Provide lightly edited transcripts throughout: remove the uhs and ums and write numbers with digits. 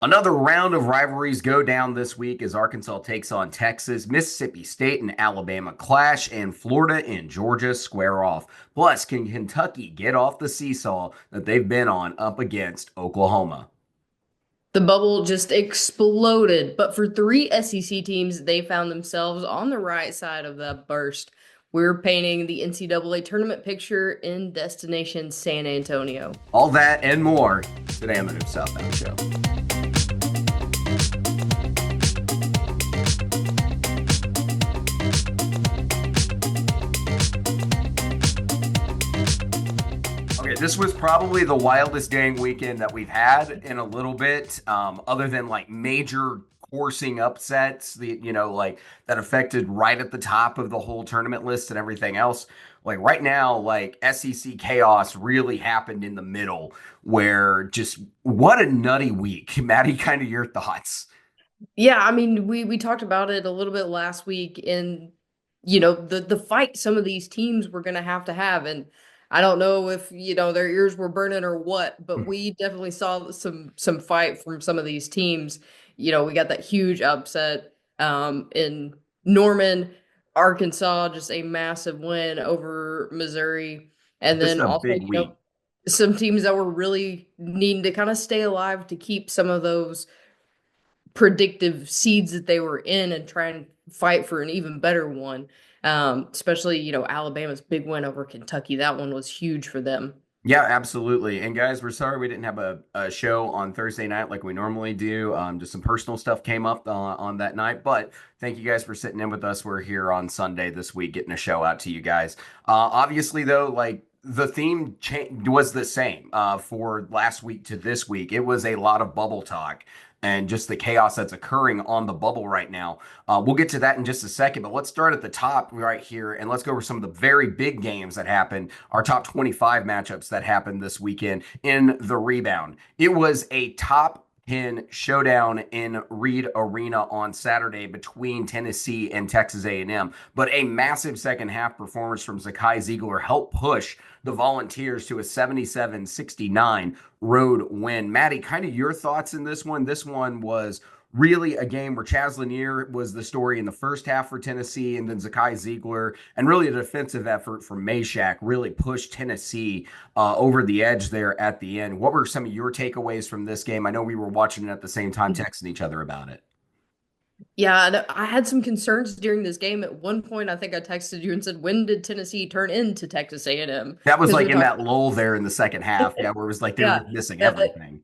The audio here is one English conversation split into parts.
Another round of rivalries go down this week as Arkansas takes on Texas, Mississippi State and Alabama clash, and Florida and Georgia square off. Plus, can Kentucky get off the seesaw that they've been on up against Oklahoma? The bubble just exploded. But for three SEC teams, they found themselves on the right side of that burst. We're painting the NCAA tournament picture in Destination San Antonio. All that and more today on the Hoops Southbound Show. Okay, this was probably the wildest dang weekend that we've had in a little bit, other than like major coursing upsets, like that affected right at the top of the whole tournament list and everything else. Like right now, like SEC chaos really happened in the middle, where just what a nutty week. Maddie, kind of your thoughts. Yeah, I mean, we talked about it a little bit last week, and the fight some of these teams were going to have, and I don't know if their ears were burning or what, but we definitely saw some fight from some of these teams. We got that huge upset in Norman, Arkansas, just a massive win over Missouri, and Just then a also big week. some teams that were really needing to kind of stay alive to keep some of those predictive seeds that they were in and try and fight for an even better one. Especially, Alabama's big win over Kentucky. That one was huge for them. Yeah, absolutely. And guys, we're sorry we didn't have a show on Thursday night like we normally do. Just some personal stuff came up on that night, but thank you guys for sitting in with us. We're here on Sunday this week getting a show out to you guys. Obviously, though, like the theme was the same for last week to this week. It was a lot of bubble talk and just the chaos that's occurring on the bubble right now. We'll get to that in just a second, but let's start at the top right here and let's go over some of the very big games that happened, our top 25 matchups that happened this weekend in the rebound. It was a top 10 showdown in Reed Arena on Saturday between Tennessee and Texas A&M, but a massive second half performance from Zakai Ziegler helped push the Volunteers to a 77-69 road win. Maddie, kind of your thoughts in this one? This one was really a game where Chaz Lanier was the story in the first half for Tennessee, and then Zakai Ziegler, and really a defensive effort from Meshack really pushed Tennessee over the edge there at the end. What were some of your takeaways from this game? I know we were watching it at the same time, texting each other about it. Yeah, I had some concerns during this game. At one point, I think I texted you and said, "When did Tennessee turn into Texas A&M?" That was Because like we in talked. that lull there in the second half, yeah, where it was like they were Yeah, just missing that everything.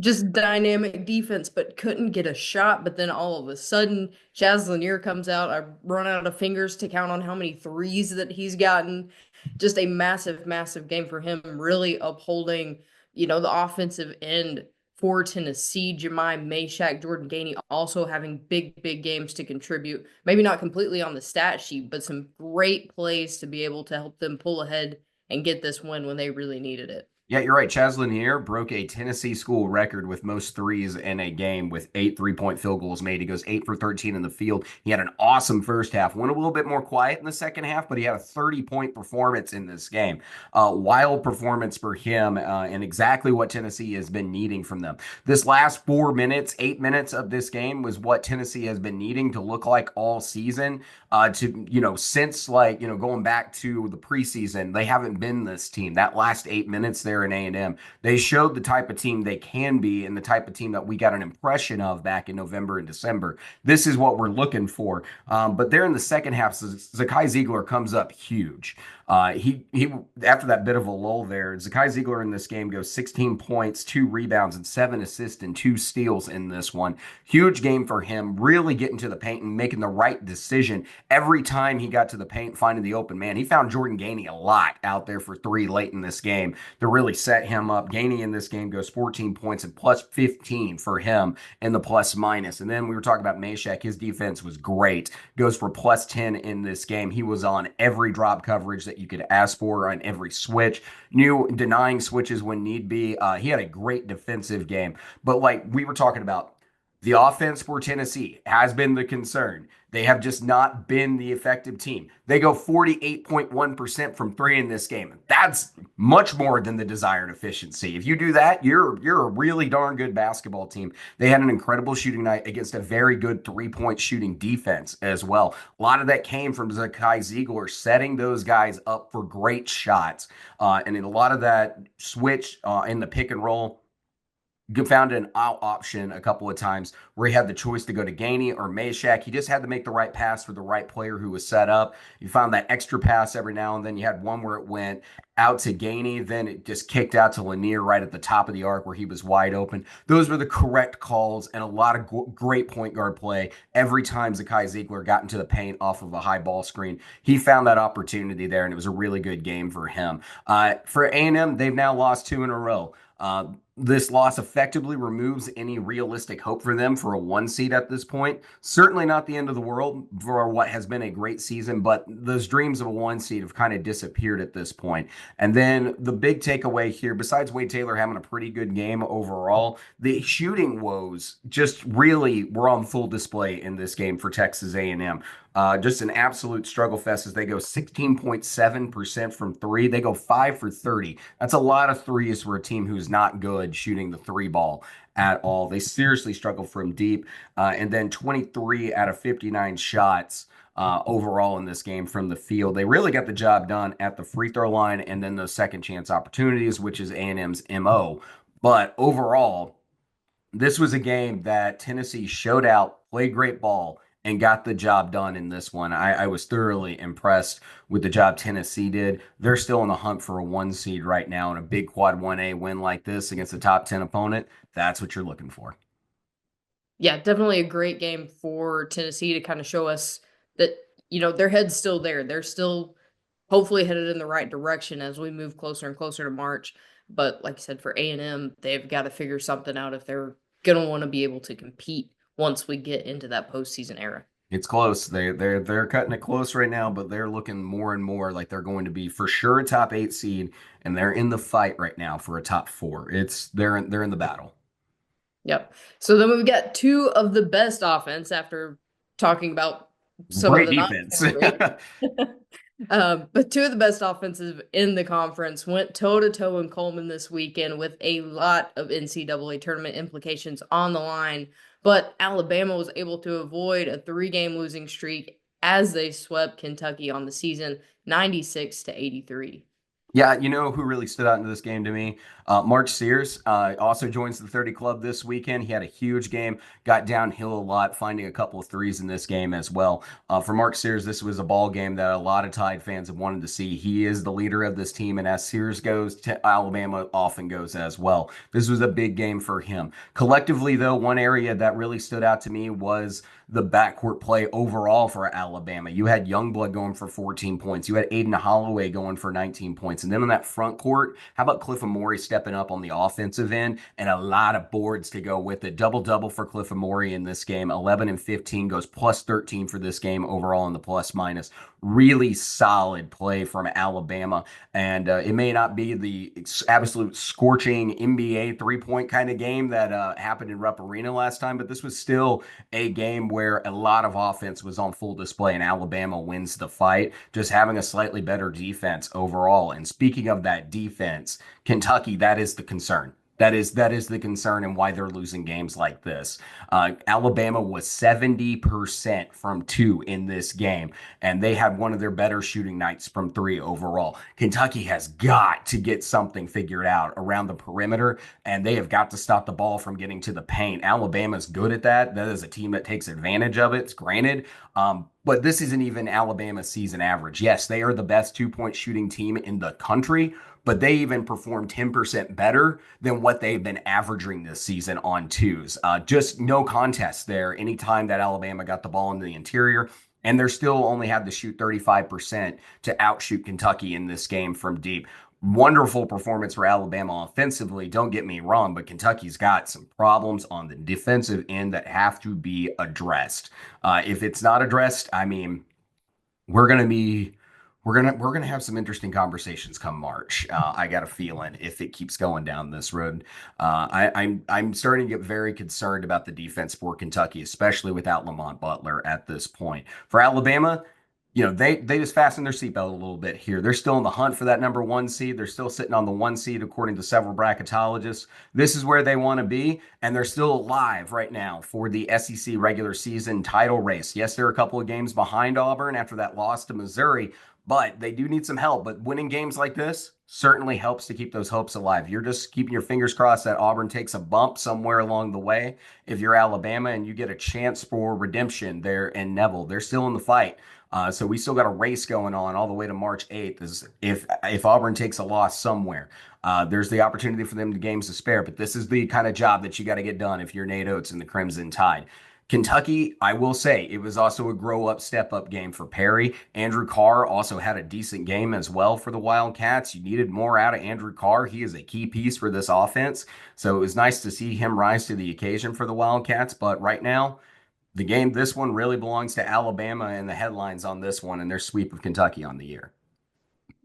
just dynamic defense, but couldn't get a shot. But then all of a sudden, Chaz Lanier comes out. I run out of fingers to count on how many threes that he's gotten. Just a massive, massive game for him, really upholding, the offensive end for Tennessee. Jemai Meshack, Jordan Gainey also having big, big games to contribute. Maybe not completely on the stat sheet, but some great plays to be able to help them pull ahead and get this win when they really needed it. Yeah, you're right. Chaz Lanier broke a Tennessee school record with most threes in a game with 8 3-point field goals made. He goes 8 for 13 in the field. He had an awesome first half, went a little bit more quiet in the second half, but he had a 30-point performance in this game. Wild performance for him and exactly what Tennessee has been needing from them. This last 4 minutes, 8 minutes of this game was what Tennessee has been needing to look like all season. Since going back to the preseason, they haven't been this team. That last 8 minutes there in A&M, they showed the type of team they can be and the type of team that we got an impression of back in November and December. This is what we're looking for. But there in the second half, Zakai Ziegler comes up huge. He after that bit of a lull there, Zakai Ziegler in this game goes 16 points, 2 rebounds, and 7 assists and 2 steals in this one. Huge game for him, really getting to the paint and making the right decision every time he got to the paint, finding the open man. He found Jordan Gainey a lot out there for three late in this game to really set him up. Gainey in this game goes 14 points and plus 15 for him in the plus minus. And then we were talking about Meshack. His defense was great. Goes for plus 10 in this game. He was on every drop coverage that you could ask for on every switch, knew denying switches when need be. He had a great defensive game. But like we were talking about, The offense for Tennessee has been the concern. They have just not been the effective team. They go 48.1% from three in this game. That's much more than the desired efficiency. If you do that, you're a really darn good basketball team. They had an incredible shooting night against a very good three-point shooting defense as well. A lot of that came from Zakai Ziegler setting those guys up for great shots. And in a lot of that switch in the pick and roll, found an out option a couple of times where he had the choice to go to Gainey or Meshack. He just had to make the right pass for the right player who was set up. You found that extra pass every now and then. You had one where it went out to Gainey, then it just kicked out to Lanier right at the top of the arc where he was wide open. Those were the correct calls and a lot of great point guard play. Every time Zakai Ziegler got into the paint off of a high ball screen, he found that opportunity there, and it was a really good game for him. For A&M, they've now lost two in a row. This loss effectively removes any realistic hope for them for a one seed at this point. Certainly not the end of the world for what has been a great season, but those dreams of a one seed have kind of disappeared at this point. And then the big takeaway here, besides Wade Taylor having a pretty good game overall, the shooting woes just really were on full display in this game for Texas A&M. Just an absolute struggle fest as they go 16.7% from three. They go 5 for 30. That's a lot of threes for a team who's not good shooting the three ball at all. They seriously struggle from deep. And then 23 out of 59 shots overall in this game from the field. They really got the job done at the free throw line and then those second chance opportunities, which is A&M's MO. But overall, this was a game that Tennessee showed out, played great ball, and got the job done in this one. I was thoroughly impressed with the job Tennessee did. They're still in the hunt for a one seed right now, and a big quad 1A win like this against a top 10 opponent, that's what you're looking for. Yeah, definitely a great game for Tennessee to kind of show us that, their head's still there. They're still hopefully headed in the right direction as we move closer and closer to March. But like I said, for A&M, they've got to figure something out if they're going to want to be able to compete once we get into that postseason era. It's close. They're cutting it close right now, but they're looking more and more like they're going to be for sure a top 8 seed, and they're in the fight right now for a top 4. They're in the battle. Yep. So then we've got two of the best offense after talking about some of Great the not defense. so great. But two of the best offenses in the conference went toe-to-toe in Coleman this weekend with a lot of NCAA tournament implications on the line. But Alabama was able to avoid a 3-game losing streak as they swept Kentucky on the season, 96-83. Yeah, you know who really stood out into this game to me? Mark Sears also joins the 30 club this weekend. He had a huge game, got downhill a lot, finding a couple of threes in this game as well. For Mark Sears, this was a ball game that a lot of Tide fans have wanted to see. He is the leader of this team, and as Sears goes, Alabama often goes as well. This was a big game for him. Collectively, though, one area that really stood out to me was the backcourt play overall for Alabama. You had Youngblood going for 14 points. You had Aiden Holloway going for 19 points. And then on that front court, how about Cliff Amore stepping up on the offensive end and a lot of boards to go with it. Double-double for Cliff Amore in this game. 11 and 15 goes plus 13 for this game overall in the plus minus. Really solid play from Alabama. And it may not be the absolute scorching NBA three-point kind of game that happened in Rupp Arena last time, but this was still a game where a lot of offense was on full display and Alabama wins the fight, just having a slightly better defense overall. And speaking of that defense, Kentucky, that is the concern. That is the concern and why they're losing games like this. Alabama was 70% from two in this game, and they had one of their better shooting nights from three overall. Kentucky has got to get something figured out around the perimeter, and they have got to stop the ball from getting to the paint. Alabama's good at that. That is a team that takes advantage of it, it's granted. But this isn't even Alabama's season average. Yes, they are the best 2-point shooting team in the country, but they even performed 10% better than what they've been averaging this season on twos. Just no contest there anytime that Alabama got the ball into the interior. And they're still only had to shoot 35% to outshoot Kentucky in this game from deep. Wonderful performance for Alabama offensively. Don't get me wrong, but Kentucky's got some problems on the defensive end that have to be addressed. If it's not addressed, I mean, we're going to be we're gonna have some interesting conversations come March. I got a feeling if it keeps going down this road, I'm starting to get very concerned about the defense for Kentucky, especially without Lamont Butler at this point. For Alabama, they just fastened their seatbelt a little bit here. They're still in the hunt for that number one seed. They're still sitting on the one seed according to several bracketologists. This is where they want to be, and they're still alive right now for the SEC regular season title race. Yes, they're a couple of games behind Auburn after that loss to Missouri, but they do need some help. But winning games like this certainly helps to keep those hopes alive. You're just keeping your fingers crossed that Auburn takes a bump somewhere along the way. If you're Alabama and you get a chance for redemption there in Neville, they're still in the fight. So we still got a race going on all the way to March 8th. Is if Auburn takes a loss somewhere, there's the opportunity for them to games to spare. But this is the kind of job that you got to get done if you're Nate Oates and the Crimson Tide. Kentucky, I will say, it was also a grow up, step up game for Perry. Andrew Carr also had a decent game as well for the Wildcats. You needed more out of Andrew Carr. He is a key piece for this offense. So it was nice to see him rise to the occasion for the Wildcats. But right now, this one really belongs to Alabama and the headlines on this one and their sweep of Kentucky on the year.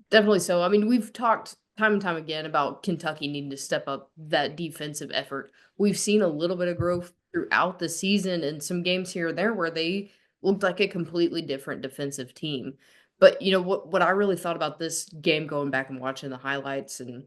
Definitely so. I mean, we've talked time and time again about Kentucky needing to step up that defensive effort. We've seen a little bit of growth throughout the season and some games here and there where they looked like a completely different defensive team. But what I really thought about this game going back and watching the highlights and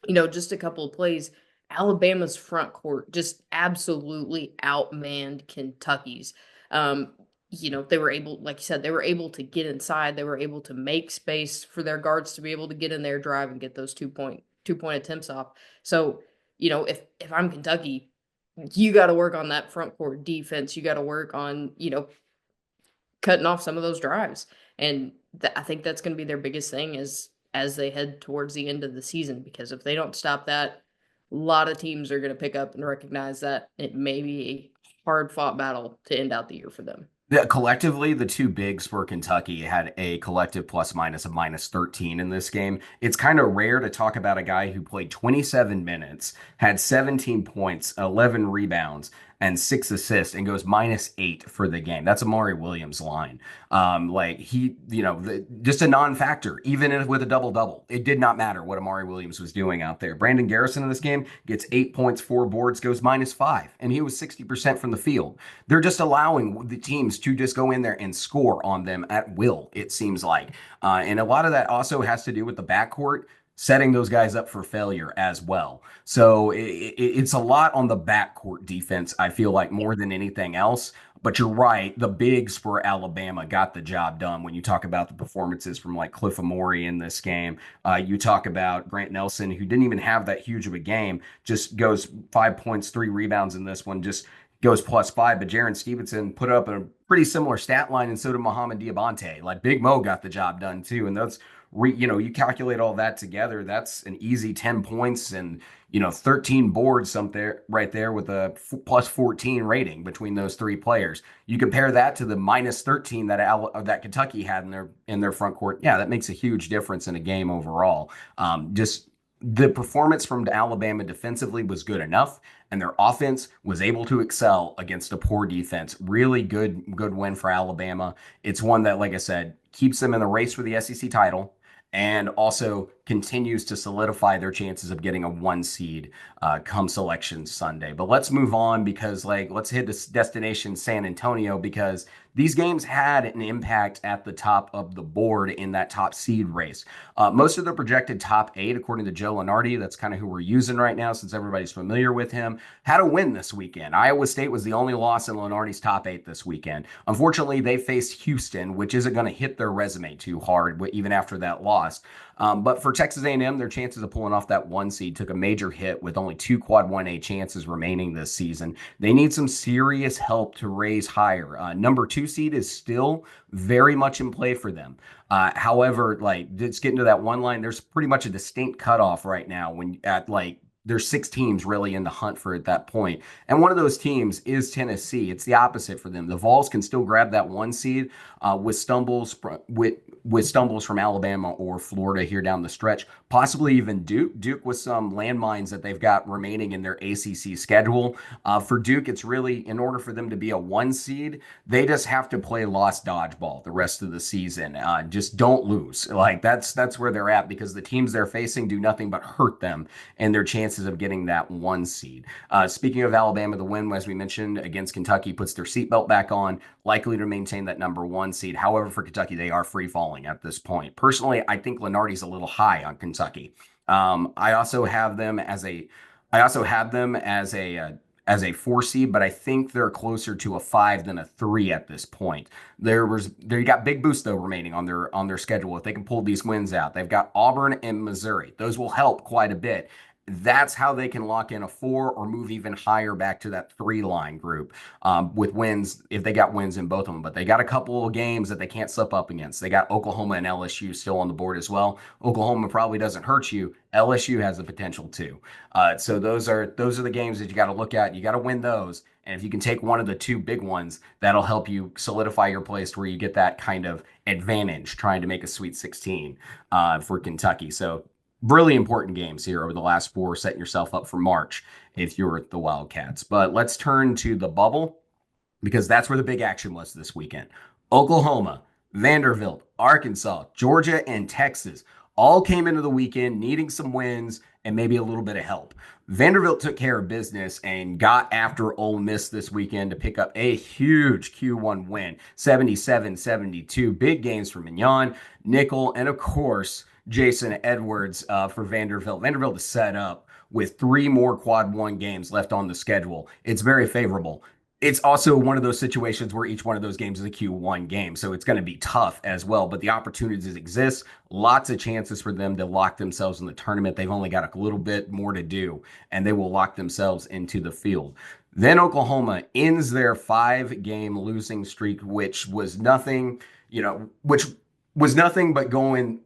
just a couple of plays, Alabama's front court just absolutely outmanned Kentucky's. They were able, like you said, they were able to get inside. They were able to make space for their guards to be able to get in their drive and get those two point attempts off. So, if I'm Kentucky, you got to work on that front court defense. You got to work on, cutting off some of those drives. And I think that's going to be their biggest thing as they head towards the end of the season, because if they don't stop that, a lot of teams are going to pick up and recognize that it may be a hard fought battle to end out the year for them. Yeah, collectively, the two bigs for Kentucky had a collective plus minus of minus 13 in this game. It's kind of rare to talk about a guy who played 27 minutes, had 17 points, 11 rebounds, and 6 assists, and goes -8 for the game. That's Amari Williams' line. Like just a non-factor, even with a double-double. It did not matter what Amari Williams was doing out there. Brandon Garrison in this game gets 8 points, 4 boards, goes -5, and he was 60% from the field. They're just allowing the teams to just go in there and score on them at will, it seems like. And a lot of that also has to do with the backcourt setting those guys up for failure as well. So it's a lot on the backcourt defense, I feel like, more than anything else. But you're right, the bigs for Alabama got the job done. When you talk about the performances from like Cliff Amori in this game, you talk about Grant Nelson, who didn't even have that huge of a game, just goes 5 points, 3 rebounds in this one, just goes +5. But Jaron Stevenson put up a pretty similar stat line, and so did Mohamed Diabate. Like Big Mo got the job done too, and that's you calculate all that together, that's an easy 10 points and 13 boards something right there with a +14 rating between those three players. You compare that to the -13 that Kentucky had in their front court. Yeah, that makes a huge difference in a game overall. Just the performance from Alabama defensively was good enough, and their offense was able to excel against a poor defense. Really good win for Alabama. It's one that, like I said, keeps them in the race for the SEC title and also continues to solidify their chances of getting a 1 seed come Selection Sunday. But let's move on, because let's hit this destination San Antonio, because these games had an impact at the top of the board in that top seed race. Most of the projected top 8, according to Joe Lunardi, that's kind of who we're using right now since everybody's familiar with him, had a win this weekend. Iowa State was the only loss in Lunardi's top 8 this weekend. Unfortunately, they faced Houston, which isn't going to hit their resume too hard, even after that loss. But for Texas A&M, their chances of pulling off that 1 seed took a major hit with only 2 quad 1A chances remaining this season. They need some serious help to raise higher. Number 2 seed is still very much in play for them. However, just getting to that one line, there's pretty much a distinct cutoff right now when at there's six teams really in the hunt for at that point. And one of those teams is Tennessee. It's the opposite for them. The Vols can still grab that one seed with stumbles from Alabama or Florida here down the stretch, possibly even Duke. Duke with some landmines that they've got remaining in their ACC schedule. For Duke, it's really in order for them to be a one seed, they just have to play lost dodgeball the rest of the season. Just don't lose. Like that's where they're at because the teams they're facing do nothing but hurt them and their chances of getting that one seed. Speaking of Alabama, the win, as we mentioned, against Kentucky puts their seatbelt back on, likely to maintain that number one seed. However, for Kentucky, they are free falling at this point. Personally, I think Lenardi's a little high on Kentucky. I also have them as a, I also have them as a four seed, but I think they're closer to a five than a three at this point. There you got big boost though remaining on their schedule if they can pull these wins out. They've got Auburn and Missouri. Those will help quite a bit. That's how they can lock in a four or move even higher back to that three line group with wins if they got wins in both of them. But they got a couple of games that they can't slip up against. They got Oklahoma and LSU still on the board as well. Oklahoma probably doesn't hurt you. LSU has the potential too. So those are the games that you got to look at. You got to win those. And if you can take one of the two big ones, that'll help you solidify your place to where you get that kind of advantage trying to make a Sweet 16 for Kentucky. So really important games here over the last four, setting yourself up for March if you're the Wildcats. But let's turn to the bubble because that's where the big action was this weekend. Oklahoma, Vanderbilt, Arkansas, Georgia, and Texas all came into the weekend needing some wins and maybe a little bit of help. Vanderbilt took care of business and got after Ole Miss this weekend to pick up a huge Q1 win, 77-72. Big games for Mignon, Nickel, and of course, Jason Edwards for Vanderbilt. Vanderbilt is set up with three more quad one games left on the schedule. It's very favorable. It's also one of those situations where each one of those games is a Q1 game, so it's going to be tough as well. But the opportunities exist. Lots of chances for them to lock themselves in the tournament. They've only got a little bit more to do, and they will lock themselves into the field. Then Oklahoma ends their 5-game losing streak, which was nothing, which was nothing but going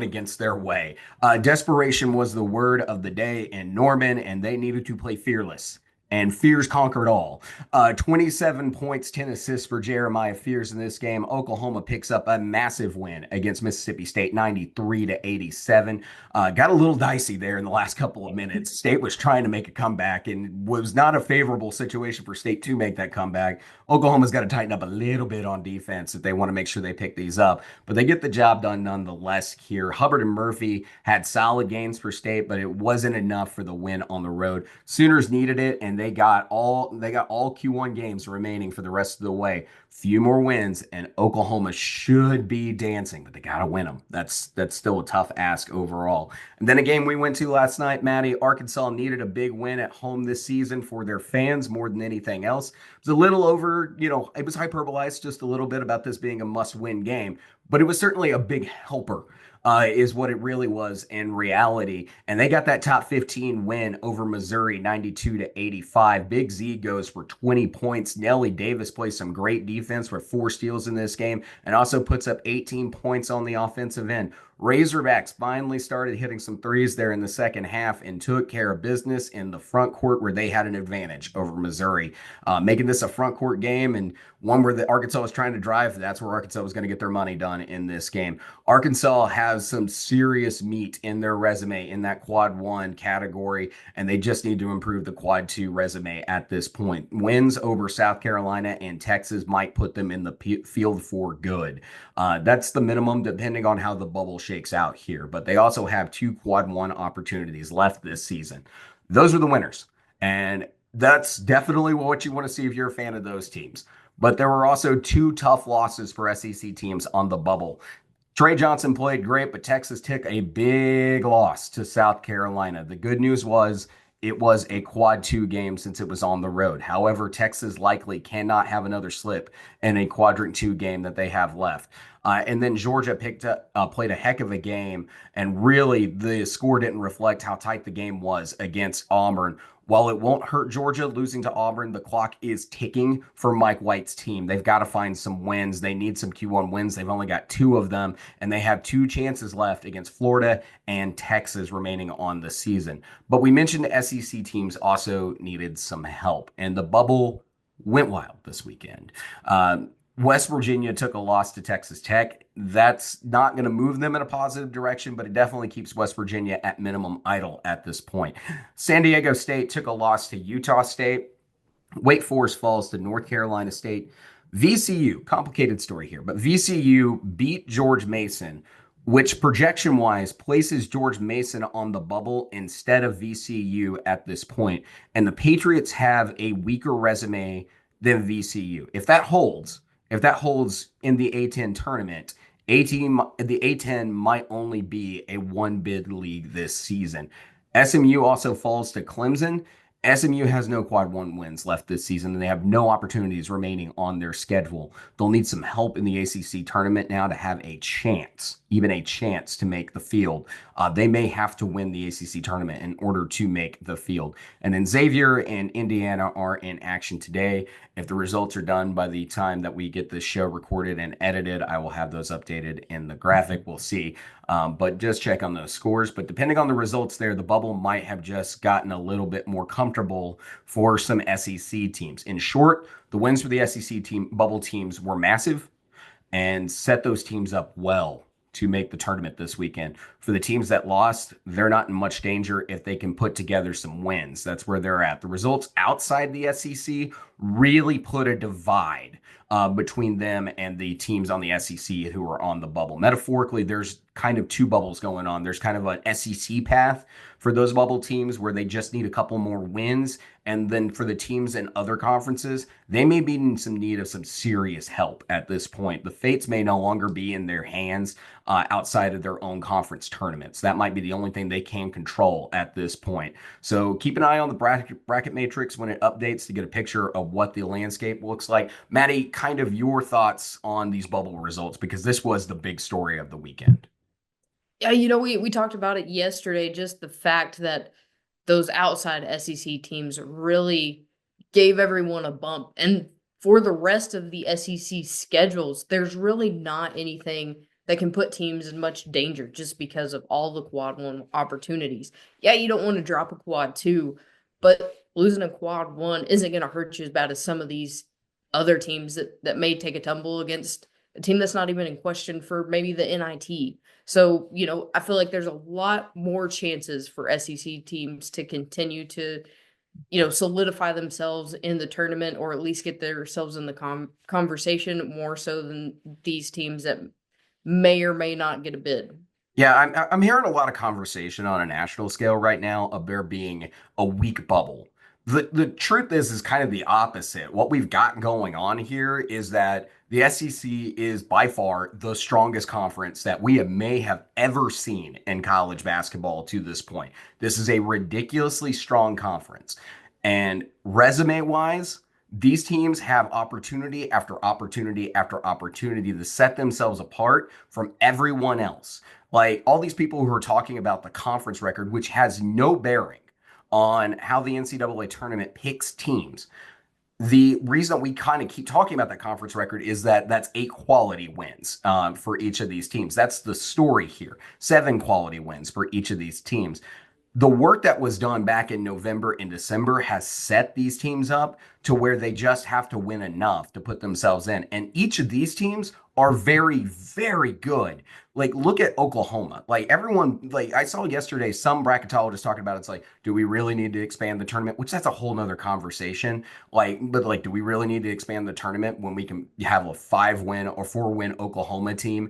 against their way. Desperation was the word of the day in Norman, and they needed to play fearless. And Fears conquered all. 27 points, 10 assists for Jeremiah Fears in this game. Oklahoma picks up a massive win against Mississippi State, 93-87. Got a little dicey there in the last couple of minutes. State was trying to make a comeback and was not a favorable situation for State to make that comeback. Oklahoma's got to tighten up a little bit on defense if they want to make sure they pick these up. But they get the job done nonetheless here. Hubbard and Murphy had solid games for State, but it wasn't enough for the win on the road. Sooners needed it, and they got all Q1 games remaining for the rest of the way. Few more wins, and Oklahoma should be dancing, but they got to win them. That's still a tough ask overall. And then a game we went to last night, Maddie, Arkansas needed a big win at home this season for their fans more than anything else. It was a little over, it was hyperbolized just a little bit about this being a must-win game, but it was certainly a big helper. Is what it really was in reality. And they got that top 15 win over Missouri, 92-85. Big Z goes for 20 points. Nelly Davis plays some great defense with 4 steals in this game and also puts up 18 points on the offensive end. Razorbacks finally started hitting some threes there in the second half and took care of business in the front court where they had an advantage over Missouri, making this a front court game and one where the Arkansas was trying to drive. That's where Arkansas was going to get their money done in this game. Arkansas has some serious meat in their resume in that quad 1 category, and they just need to improve the quad 2 resume at this point. Wins over South Carolina and Texas might put them in the field for good. That's the minimum depending on how the bubble shakes out here, but they also have 2 quad 1 opportunities left this season. Those are the winners, and that's definitely what you want to see if you're a fan of those teams. But there were also 2 tough losses for SEC teams on the bubble. Trey Johnson played great, but Texas took a big loss to South Carolina. The good news was it was a quad 2 game since it was on the road. However, Texas likely cannot have another slip in a quadrant 2 game that they have left. And then Georgia played a heck of a game, and really the score didn't reflect how tight the game was against Auburn. While it won't hurt Georgia losing to Auburn, the clock is ticking for Mike White's team. They've got to find some wins. They need some Q1 wins. They've only got two of them, and they have two chances left against Florida and Texas remaining on the season. But we mentioned SEC teams also needed some help, and the bubble went wild this weekend. West Virginia took a loss to Texas Tech. That's not going to move them in a positive direction, but it definitely keeps West Virginia at minimum idle at this point. San Diego State took a loss to Utah State. Wake Forest falls to North Carolina State. VCU, complicated story here, but VCU beat George Mason, which projection wise places George Mason on the bubble instead of VCU at this point. And the Patriots have a weaker resume than VCU. If that holds in the A10 tournament, the A10 might only be a one bid league this season. SMU also falls to Clemson. SMU has no quad one wins left this season, and they have no opportunities remaining on their schedule. They'll need some help in the ACC tournament now to have a chance, even a chance to make the field. They may have to win the ACC tournament in order to make the field. And then Xavier and Indiana are in action today. If the results are done by the time that we get this show recorded and edited, I will have those updated in the graphic. We'll see. But just check on those scores. But depending on the results there, the bubble might have just gotten a little bit more comfortable for some SEC teams. In short, the wins for the SEC team bubble teams were massive and set those teams up well to make the tournament this weekend. For the teams that lost, they're not in much danger if they can put together some wins. That's where they're at. The results outside the SEC really put a divide between them and the teams on the SEC who are on the bubble. Metaphorically, there's kind of two bubbles going on. There's kind of an SEC path for those bubble teams where they just need a couple more wins. And then for the teams in other conferences, they may be in some need of some serious help at this point. The fates may no longer be in their hands outside of their own conference tournaments. That might be the only thing they can control at this point. So keep an eye on the bracket matrix when it updates to get a picture of what the landscape looks like. Maddie, kind of your thoughts on these bubble results, because this was the big story of the weekend. Yeah, we talked about it yesterday, just the fact that those outside SEC teams really gave everyone a bump. And for the rest of the SEC schedules, there's really not anything that can put teams in much danger just because of all the quad one opportunities. Yeah, you don't want to drop a quad two, but losing a quad one isn't going to hurt you as bad as some of these other teams that may take a tumble against a team that's not even in question for maybe the NIT. So, I feel like there's a lot more chances for SEC teams to continue to, solidify themselves in the tournament or at least get themselves in the conversation more so than these teams that may or may not get a bid. Yeah, I'm hearing a lot of conversation on a national scale right now of there being a weak bubble. The truth is kind of the opposite. What we've got going on here is that the SEC is by far the strongest conference that we may have ever seen in college basketball to this point. This is a ridiculously strong conference. And resume-wise, these teams have opportunity after opportunity after opportunity to set themselves apart from everyone else. Like all these people who are talking about the conference record, which has no bearing on how the NCAA tournament picks teams. The reason we kind of keep talking about that conference record is that that's 8 quality wins for each of these teams. That's the story here. 7 quality wins for each of these teams. The work that was done back in November and December has set these teams up to where they just have to win enough to put themselves in. And each of these teams are very, very good. Like, look at Oklahoma. Like, everyone, like, I saw yesterday some bracketologists talking about it's like, do we really need to expand the tournament? Which that's a whole nother conversation. Like, but like, do we really need to expand the tournament when we can have a 5-win or 4-win Oklahoma team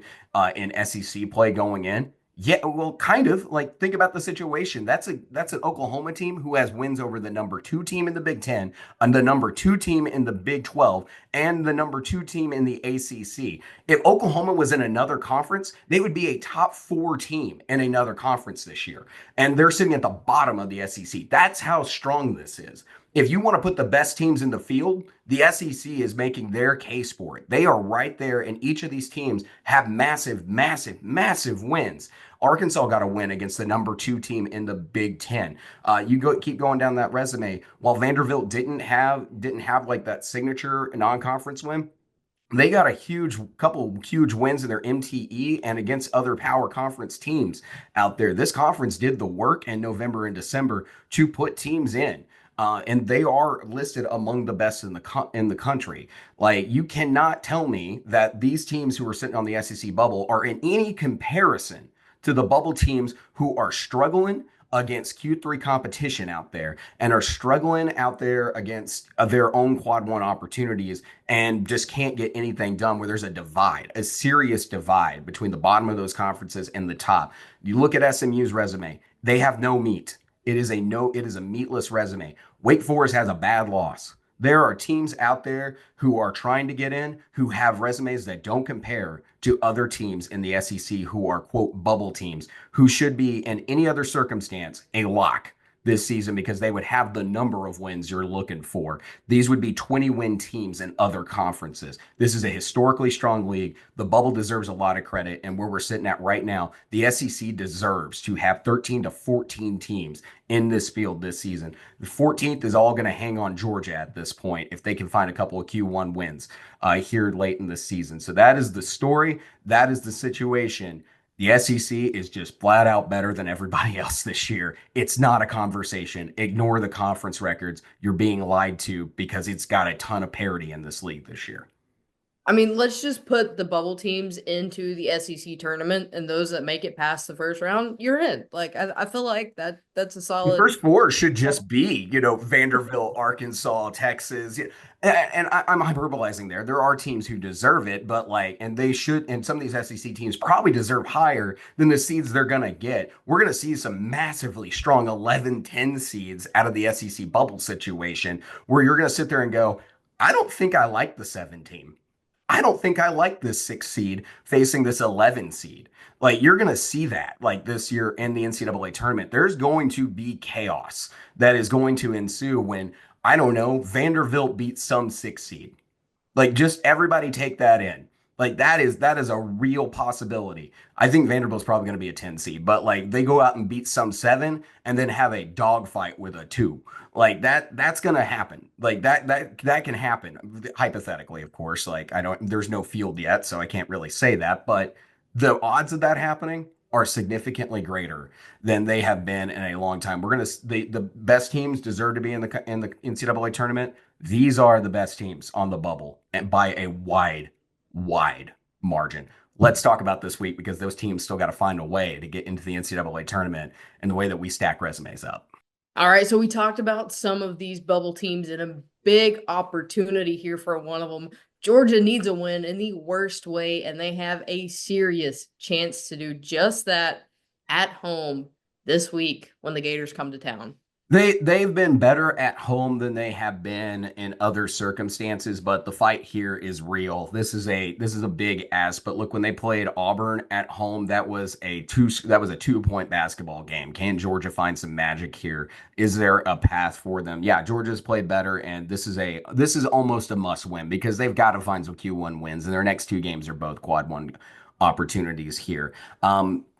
in SEC play going in? Yeah, well, kind of. Like, think about the situation. That's an Oklahoma team who has wins over the number 2 team in the Big Ten, and the number 2 team in the Big 12, and the number 2 team in the ACC. If Oklahoma was in another conference, they would be a top 4 team in another conference this year, and they're sitting at the bottom of the SEC. That's how strong this is. if you want to put the best teams in the field, the SEC is making their case for it. They are right there, and each of these teams have massive, massive, massive wins. Arkansas got a win against the number 2 team in the Big Ten. You go keep going down that resume. While Vanderbilt didn't have like that signature non-conference win, they got a huge couple huge wins in their MTE and against other power conference teams out there. This conference did the work in November and December to put teams in. And they are listed among the best in the country. Like you cannot tell me that these teams who are sitting on the SEC bubble are in any comparison to the bubble teams who are struggling against Q3 competition out there and are struggling out there against their own quad one opportunities and just can't get anything done where there's a divide, a serious divide between the bottom of those conferences and the top. You look at SMU's resume, they have no meat. It is a meatless resume. Wake Forest has a bad loss. There are teams out there who are trying to get in who have resumes that don't compare to other teams in the SEC who are, quote, bubble teams, who should be in any other circumstance a lock this season because they would have the number of wins you're looking for. These would be 20-win teams in other conferences. This is a historically strong league. The bubble deserves a lot of credit. And where we're sitting at right now, the SEC deserves to have 13 to 14 teams in this field this season. The 14th is all going to hang on Georgia at this point if they can find a couple of Q1 wins here late in the season. So that is the story. That is the situation. The SEC is just flat out better than everybody else this year. It's not a conversation. Ignore the conference records. You're being lied to because it's got a ton of parity in this league this year. I mean, let's just put the bubble teams into the SEC tournament, and those that make it past the first round, you're in. Like, I feel like that's a The solid. first four should just be, Vanderbilt, Arkansas, Texas. And I'm hyperbolizing there. There are teams who deserve it, but and they should, and some of these SEC teams probably deserve higher than the seeds they're going to get. We're going to see some massively strong 11, 10 seeds out of the SEC bubble situation where you're going to sit there and go, I don't think I like the 7 team. I don't think I like this 6 seed facing this 11 seed. Like you're going to see that like this year in the NCAA tournament. There's going to be chaos that is going to ensue when, I don't know, Vanderbilt beats some 6 seed. Like just everybody take that in. Like that is a real possibility. I think Vanderbilt's probably going to be a 10 seed, but like they go out and beat some 7 and then have a dogfight with a 2. Like that's going to happen. Like that can happen hypothetically, of course. Like there's no field yet, so I can't really say that, but the odds of that happening are significantly greater than they have been in a long time. The best teams deserve to be in the NCAA tournament. These are the best teams on the bubble and by a wide, wide margin. Let's talk about this week because those teams still got to find a way to get into the NCAA tournament and the way that we stack resumes up. All right, so we talked about some of these bubble teams and a big opportunity here for one of them. Georgia needs a win in the worst way, and they have a serious chance to do just that at home this week when the Gators come to town. They've been better at home than they have been in other circumstances, but the fight here is real. This is a big ask. But look, when they played Auburn at home, that was a 2-point basketball game. Can Georgia find some magic here? Is there a path for them? Yeah, Georgia's played better, and this is almost a must win because they've got to find some Q1 wins, and their next 2 games are both quad one opportunities here.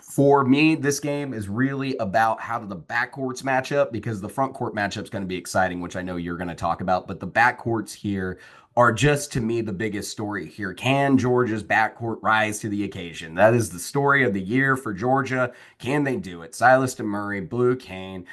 For me, this game is really about how do the backcourts match up because the front court matchup is going to be exciting, which I know you're going to talk about. But the backcourts here are just, to me, the biggest story here. Can Georgia's backcourt rise to the occasion? That is the story of the year for Georgia. Can they do it? Silas DeMurray, Blue Kane,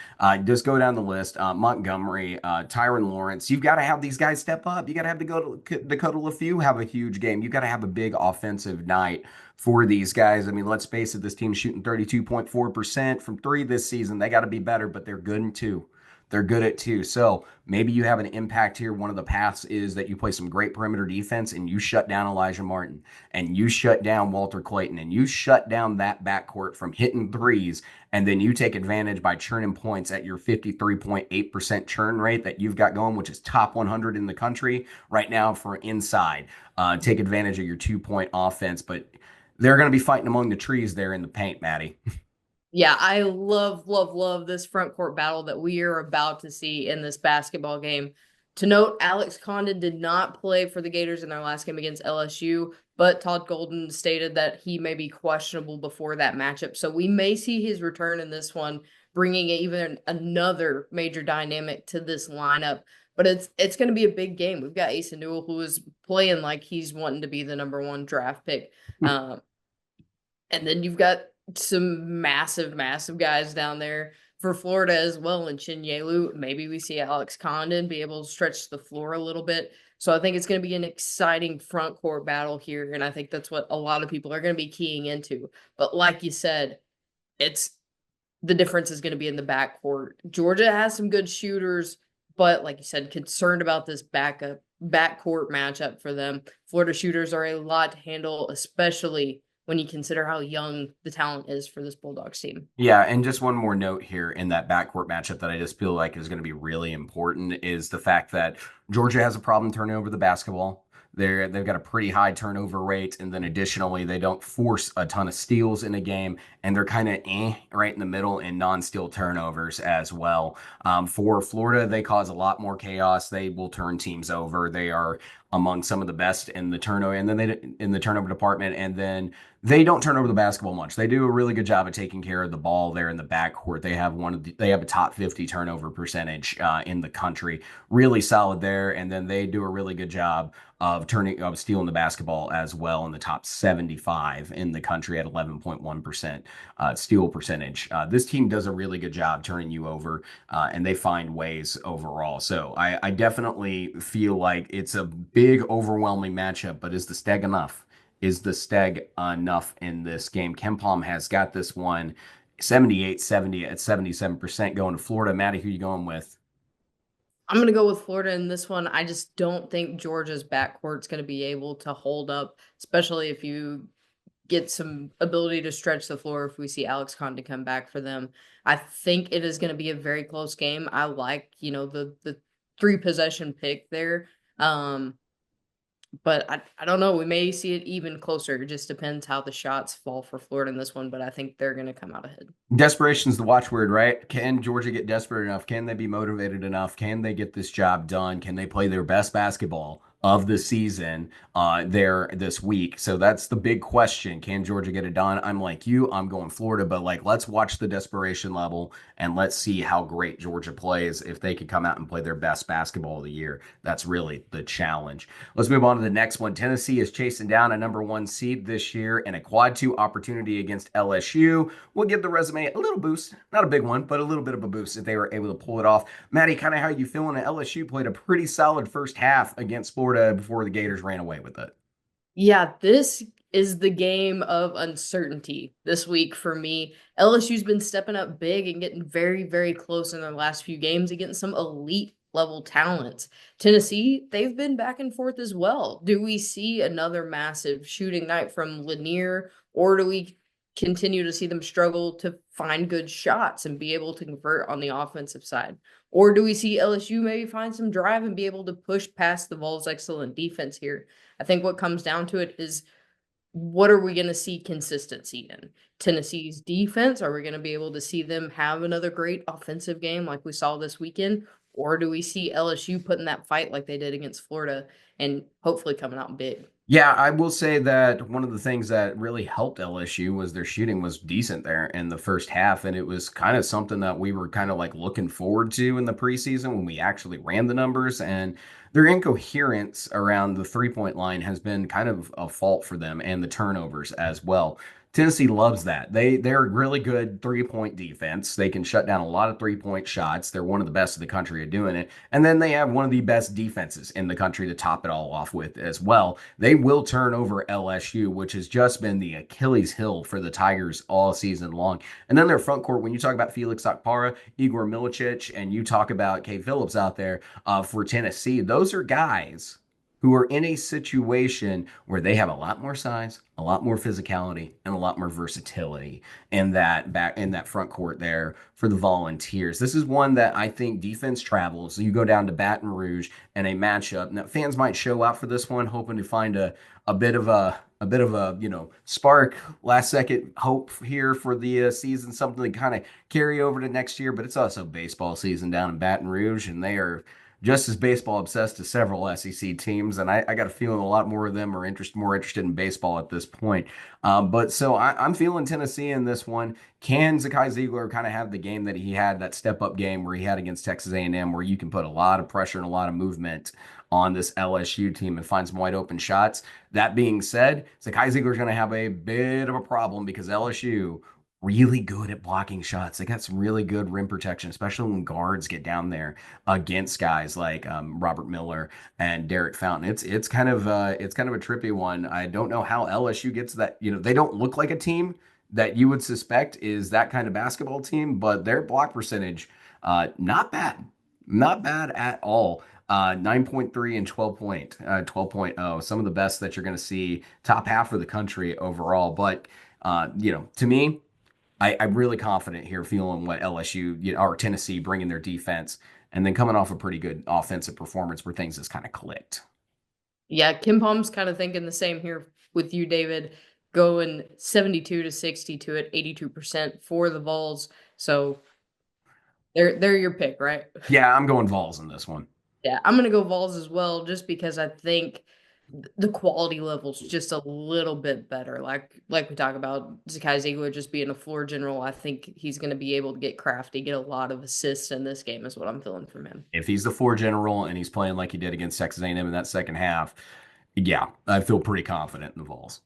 just go down the list. Montgomery, Tyron Lawrence. You've got to have these guys step up. You got to have Dakota LaFew have a huge game. You got to have a big offensive night for these guys. I mean, let's face it, this team's shooting 32.4% from 3 this season. They got to be better, but they're good in 2. They're good at 2. So maybe you have an impact here. One of the paths is that you play some great perimeter defense and you shut down Elijah Martin and you shut down Walter Clayton and you shut down that backcourt from hitting threes. And then you take advantage by churning points at your 53.8% churn rate that you've got going, which is top 100 in the country right now for inside. Take advantage of your 2-point offense, but they're going to be fighting among the trees there in the paint, Maddie. Yeah, I love, love, love this front court battle that we are about to see in this basketball game. To note, Alex Condon did not play for the Gators in their last game against LSU, but Todd Golden stated that he may be questionable before that matchup. So we may see his return in this one, bringing even another major dynamic to this lineup. But it's going to be a big game. We've got Asa Newell, who is playing like he's wanting to be the number one draft pick. Um, and then you've got some massive, massive guys down there for Florida as well. And Chinyelu, maybe we see Alex Condon be able to stretch the floor a little bit. So I think it's going to be an exciting front court battle here. And I think that's what a lot of people are going to be keying into. But like you said, it's the difference is going to be in the backcourt. Georgia has some good shooters, but like you said, concerned about this backcourt matchup for them. Florida shooters are a lot to handle, especially when you consider how young the talent is for this Bulldogs team. Yeah, and just one more note here in that backcourt matchup that I just feel like is going to be really important is the fact that Georgia has a problem turning over the basketball. They've got a pretty high turnover rate, and then additionally, they don't force a ton of steals in a game, and they're kind of right in the middle in non-steal turnovers as well. For Florida, they cause a lot more chaos. They will turn teams over. They are among some of the best in the turnover, and then they in the turnover department, and then they don't turn over the basketball much. They do a really good job of taking care of the ball there in the backcourt. They have a top 50 turnover percentage in the country, really solid there. And then they do a really good job of stealing the basketball as well in the top 75 in the country at 11.1% steal percentage. This team does a really good job turning you over, and they find ways overall. So I definitely feel like it's a big, overwhelming matchup. But is the Steg enough? Is the Steg enough in this game? KenPom has got this one 78-70 at 77% going to Florida. Maddie, who you going with? I'm going to go with Florida in this one. I just don't think Georgia's backcourt's going to be able to hold up, especially if you get some ability to stretch the floor if we see Alex Condon come back for them. I think it is going to be a very close game. I like, the three possession pick there. But I don't know. We may see it even closer. It just depends how the shots fall for Florida in this one, but I think they're going to come out ahead. Desperation's the watchword, right? Can Georgia get desperate enough? Can they be motivated enough? Can they get this job done? Can they play their best basketball of the season there this week? So that's the big question. Can Georgia get it done? I'm like you, I'm going Florida, but like let's watch the desperation level and let's see how great Georgia plays if they can come out and play their best basketball of the year. That's really the challenge. Let's move on to the next one. Tennessee is chasing down a number one seed this year and a quad two opportunity against LSU. We'll give the resume a little boost, not a big one, but a little bit of a boost if they were able to pull it off. Maddie, kind of how you feeling? LSU played a pretty solid first half against Florida before the Gators ran away with it. Yeah, this is the game of uncertainty this week for me. LSU's been stepping up big and getting very, very close in their last few games against some elite level talents. Tennessee, they've been back and forth as well. Do we see another massive shooting night from Lanier, or do we continue to see them struggle to find good shots and be able to convert on the offensive side? Or do we see LSU maybe find some drive and be able to push past the Vols' excellent defense here? I think what comes down to it is what are we going to see consistency in? Tennessee's defense, are we going to be able to see them have another great offensive game like we saw this weekend? Or do we see LSU putting that fight like they did against Florida and hopefully coming out big? Yeah, I will say that one of the things that really helped LSU was their shooting was decent there in the first half. And it was kind of something that we were kind of like looking forward to in the preseason when we actually ran the numbers. And their incoherence around the 3-point line has been kind of a fault for them and the turnovers as well. Tennessee loves that. They're a really good 3-point defense. They can shut down a lot of 3-point shots. They're one of the best in the country at doing it. And then they have one of the best defenses in the country to top it all off with as well. They will turn over LSU, which has just been the Achilles heel for the Tigers all season long. And then their front court, when you talk about Felix Okpara, Igor Milicic, and you talk about Kay Phillips out there for Tennessee, those are guys who are in a situation where they have a lot more size, a lot more physicality, and a lot more versatility in that front court there for the Volunteers. This is one that I think defense travels. So you go down to Baton Rouge and a matchup. Now fans might show out for this one, hoping to find a bit of a spark, last second hope here for the season, something to kind of carry over to next year. But it's also baseball season down in Baton Rouge, and they are just as baseball obsessed as several SEC teams, and I got a feeling a lot more of them are more interested in baseball at this point. But so I'm feeling Tennessee in this one. Can Zakai Ziegler kind of have the game that he had, that step up game where he had against Texas A&M, where you can put a lot of pressure and a lot of movement on this LSU team and find some wide open shots? That being said, Zakai Ziegler's going to have a bit of a problem because LSU really good at blocking shots. They got some really good rim protection, especially when guards get down there against guys like Robert Miller and Derek Fountain. It's kind of a trippy one. I don't know how LSU gets that. They don't look like a team that you would suspect is that kind of basketball team, but their block percentage, not bad, not bad at all. 9.3 and 12.0. Some of the best that you're going to see, top half of the country overall. But to me, I'm really confident here, feeling what LSU or Tennessee bringing their defense, and then coming off a pretty good offensive performance where things just kind of clicked. Yeah, Kim Palm's kind of thinking the same here with you, David, going 72 to 62 at 82% for the Vols. So they're your pick, right? Yeah, I'm going Vols in this one. Yeah, I'm gonna go Vols as well, just because I think the quality level's just a little bit better. Like we talk about Zakai Ziegler just being a floor general, I think he's gonna be able to get crafty, get a lot of assists in this game is what I'm feeling from him. If he's the floor general and he's playing like he did against Texas A&M in that second half, yeah, I feel pretty confident in the Vols.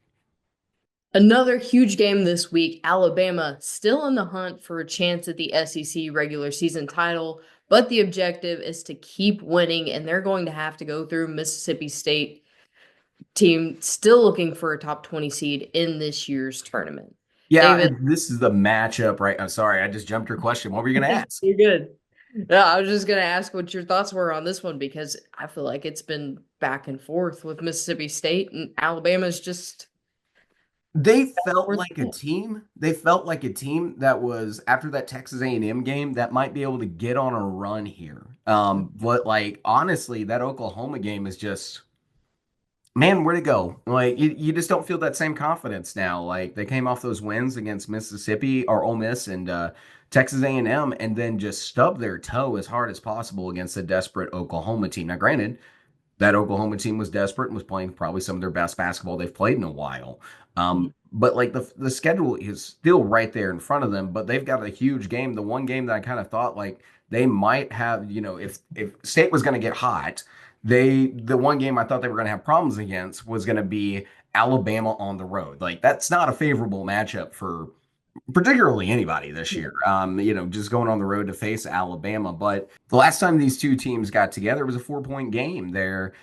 Another huge game this week. Alabama still in the hunt for a chance at the SEC regular season title, but the objective is to keep winning, and they're going to have to go through Mississippi State team still looking for a top 20 seed in this year's tournament. Yeah, David, this is the matchup, right? I'm sorry, I just jumped your question. What were you going to ask? you're good. Yeah, I was just going to ask what your thoughts were on this one because I feel like it's been back and forth with Mississippi State, and Alabama's just They felt worth like a it. team. They felt like a team that was after that Texas A&M game that might be able to get on a run here. But like honestly, that Oklahoma game is just, man, where'd it go? Like you just don't feel that same confidence now. Like they came off those wins against Mississippi or Ole Miss and Texas A&M, and then just stubbed their toe as hard as possible against a desperate Oklahoma team. Now, granted, that Oklahoma team was desperate and was playing probably some of their best basketball they've played in a while. But like the schedule is still right there in front of them, but they've got a huge game. The one game that I kind of thought like they might have, if State was going to get hot, the one game I thought they were going to have problems against was going to be Alabama on the road. Like that's not a favorable matchup for particularly anybody this year. Just going on the road to face Alabama. But the last time these two teams got together it was a 4 point game there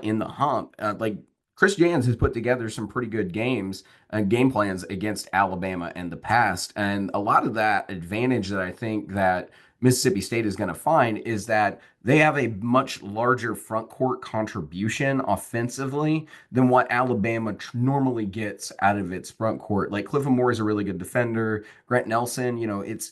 in the hump. Like Chris Jans has put together some pretty good games and game plans against Alabama in the past. And a lot of that advantage that I think that Mississippi State is going to find is that they have a much larger front court contribution offensively than what Alabama normally gets out of its front court. Like Cliff Moore is a really good defender. Grant Nelson,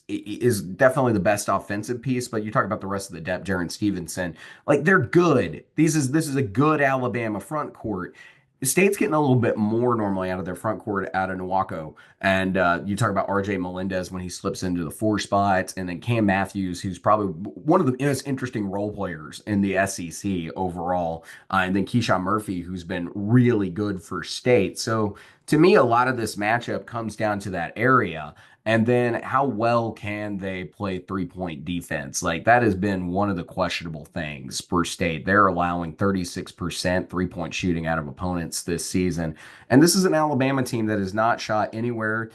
is definitely the best offensive piece. But you talk about the rest of the depth, Jaron Stevenson, like they're good. This is a good Alabama front court. State's getting a little bit more normally out of their front court out of Nwako. And you talk about RJ Melendez when he slips into the 4 spots, and then Cam Matthews, who's probably one of the most interesting role players in the SEC overall. And then Keyshawn Murphy, who's been really good for State. So to me, a lot of this matchup comes down to that area. And then how well can they play 3 point defense? Like that has been one of the questionable things for State. They're allowing 36% 3 point shooting out of opponents this season. And this is an Alabama team that has not shot anywhere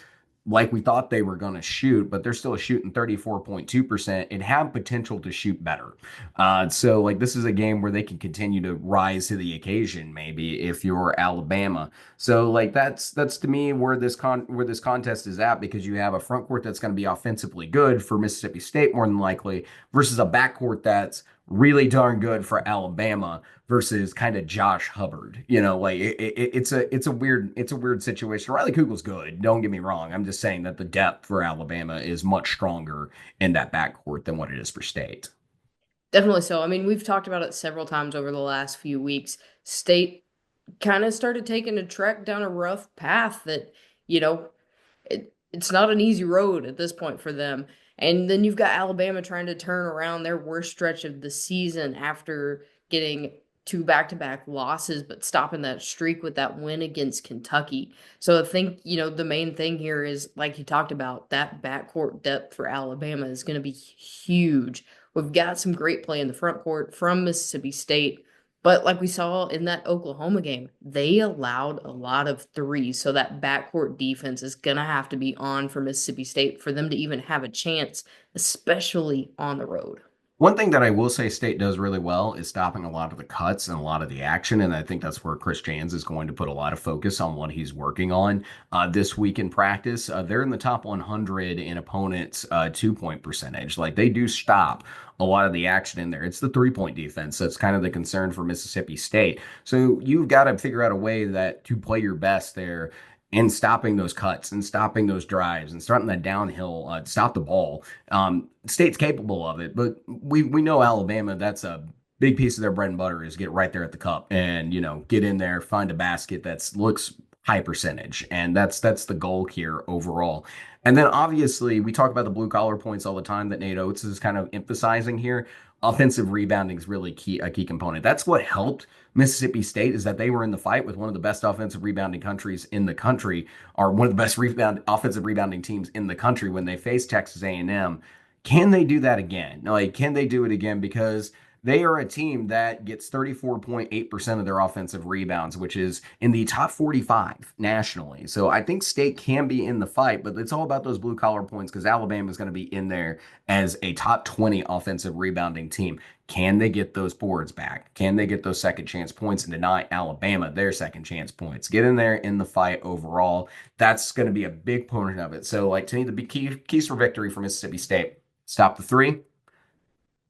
like we thought they were going to shoot, but they're still shooting 34.2% and have potential to shoot better. So like this is a game where they can continue to rise to the occasion, maybe if you're Alabama. So like that's to me where this contest is at, because you have a front court that's going to be offensively good for Mississippi State more than likely versus a backcourt that's really darn good for Alabama versus kind of Josh Hubbard. Like it's a weird situation. Riley Kugel's good. Don't get me wrong. I'm just saying that the depth for Alabama is much stronger in that backcourt than what it is for State. Definitely so. I mean, we've talked about it several times over the last few weeks. State kind of started taking a trek down a rough path that, you know, it's not an easy road at this point for them. And then you've got Alabama trying to turn around their worst stretch of the season after getting two back-to-back losses, but stopping that streak with that win against Kentucky. So I think, the main thing here is, like you talked about, that backcourt depth for Alabama is going to be huge. We've got some great play in the front court from Mississippi State. But like we saw in that Oklahoma game, they allowed a lot of threes. So that backcourt defense is going to have to be on for Mississippi State for them to even have a chance, especially on the road. One thing that I will say State does really well is stopping a lot of the cuts and a lot of the action. And I think that's where Chris Jans is going to put a lot of focus on what he's working on this week in practice. They're in the top 100 in opponents' 2-point percentage. Like they do stop a lot of the action in there. It's the 3-point defense that's kind of the concern for Mississippi State. So you've got to figure out a way that to play your best there and stopping those cuts and stopping those drives and starting that downhill, stop the ball. State's capable of it, but we know Alabama. That's a big piece of their bread and butter is get right there at the cup and get in there, find a basket that looks high percentage, and that's the goal here overall. And then obviously we talk about the blue collar points all the time that Nate Oates is kind of emphasizing here. Offensive rebounding is really a key component. That's what helped Mississippi State is that they were in the fight with one of the best offensive rebounding countries in the country, or one of the best offensive rebounding teams in the country when they faced Texas A&M. Can they do that again? Like, can they do it again? Because they are a team that gets 34.8% of their offensive rebounds, which is in the top 45 nationally. So I think State can be in the fight, but it's all about those blue collar points because Alabama is going to be in there as a top 20 offensive rebounding team. Can they get those boards back? Can they get those second chance points and deny Alabama their second chance points? Get in there in the fight overall. That's going to be a big component of it. So, like, to me, the big keys for victory for Mississippi State: stop the three,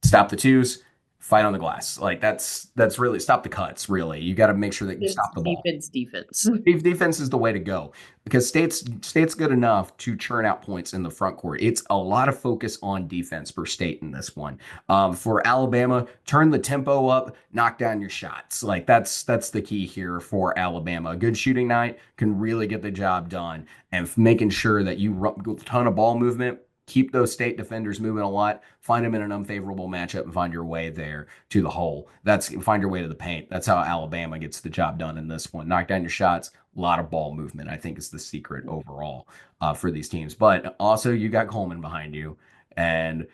stop the twos, fight on the glass. Like that's really stop the cuts. Really, you got to make sure that you It's stop the ball. defense. Defense is the way to go because state's good enough to churn out points in the front court. It's a lot of focus on defense for State in this one. For Alabama, turn the tempo up, knock down your shots. Like that's the key here for Alabama. A good shooting night can really get the job done, and making sure that you run a ton of ball movement. Keep those State defenders moving a lot. Find them in an unfavorable matchup and find your way there to the hole. Find your way to the paint. That's how Alabama gets the job done in this one. Knock down your shots. A lot of ball movement, I think, is the secret overall for these teams. But also, you got Coleman behind you, and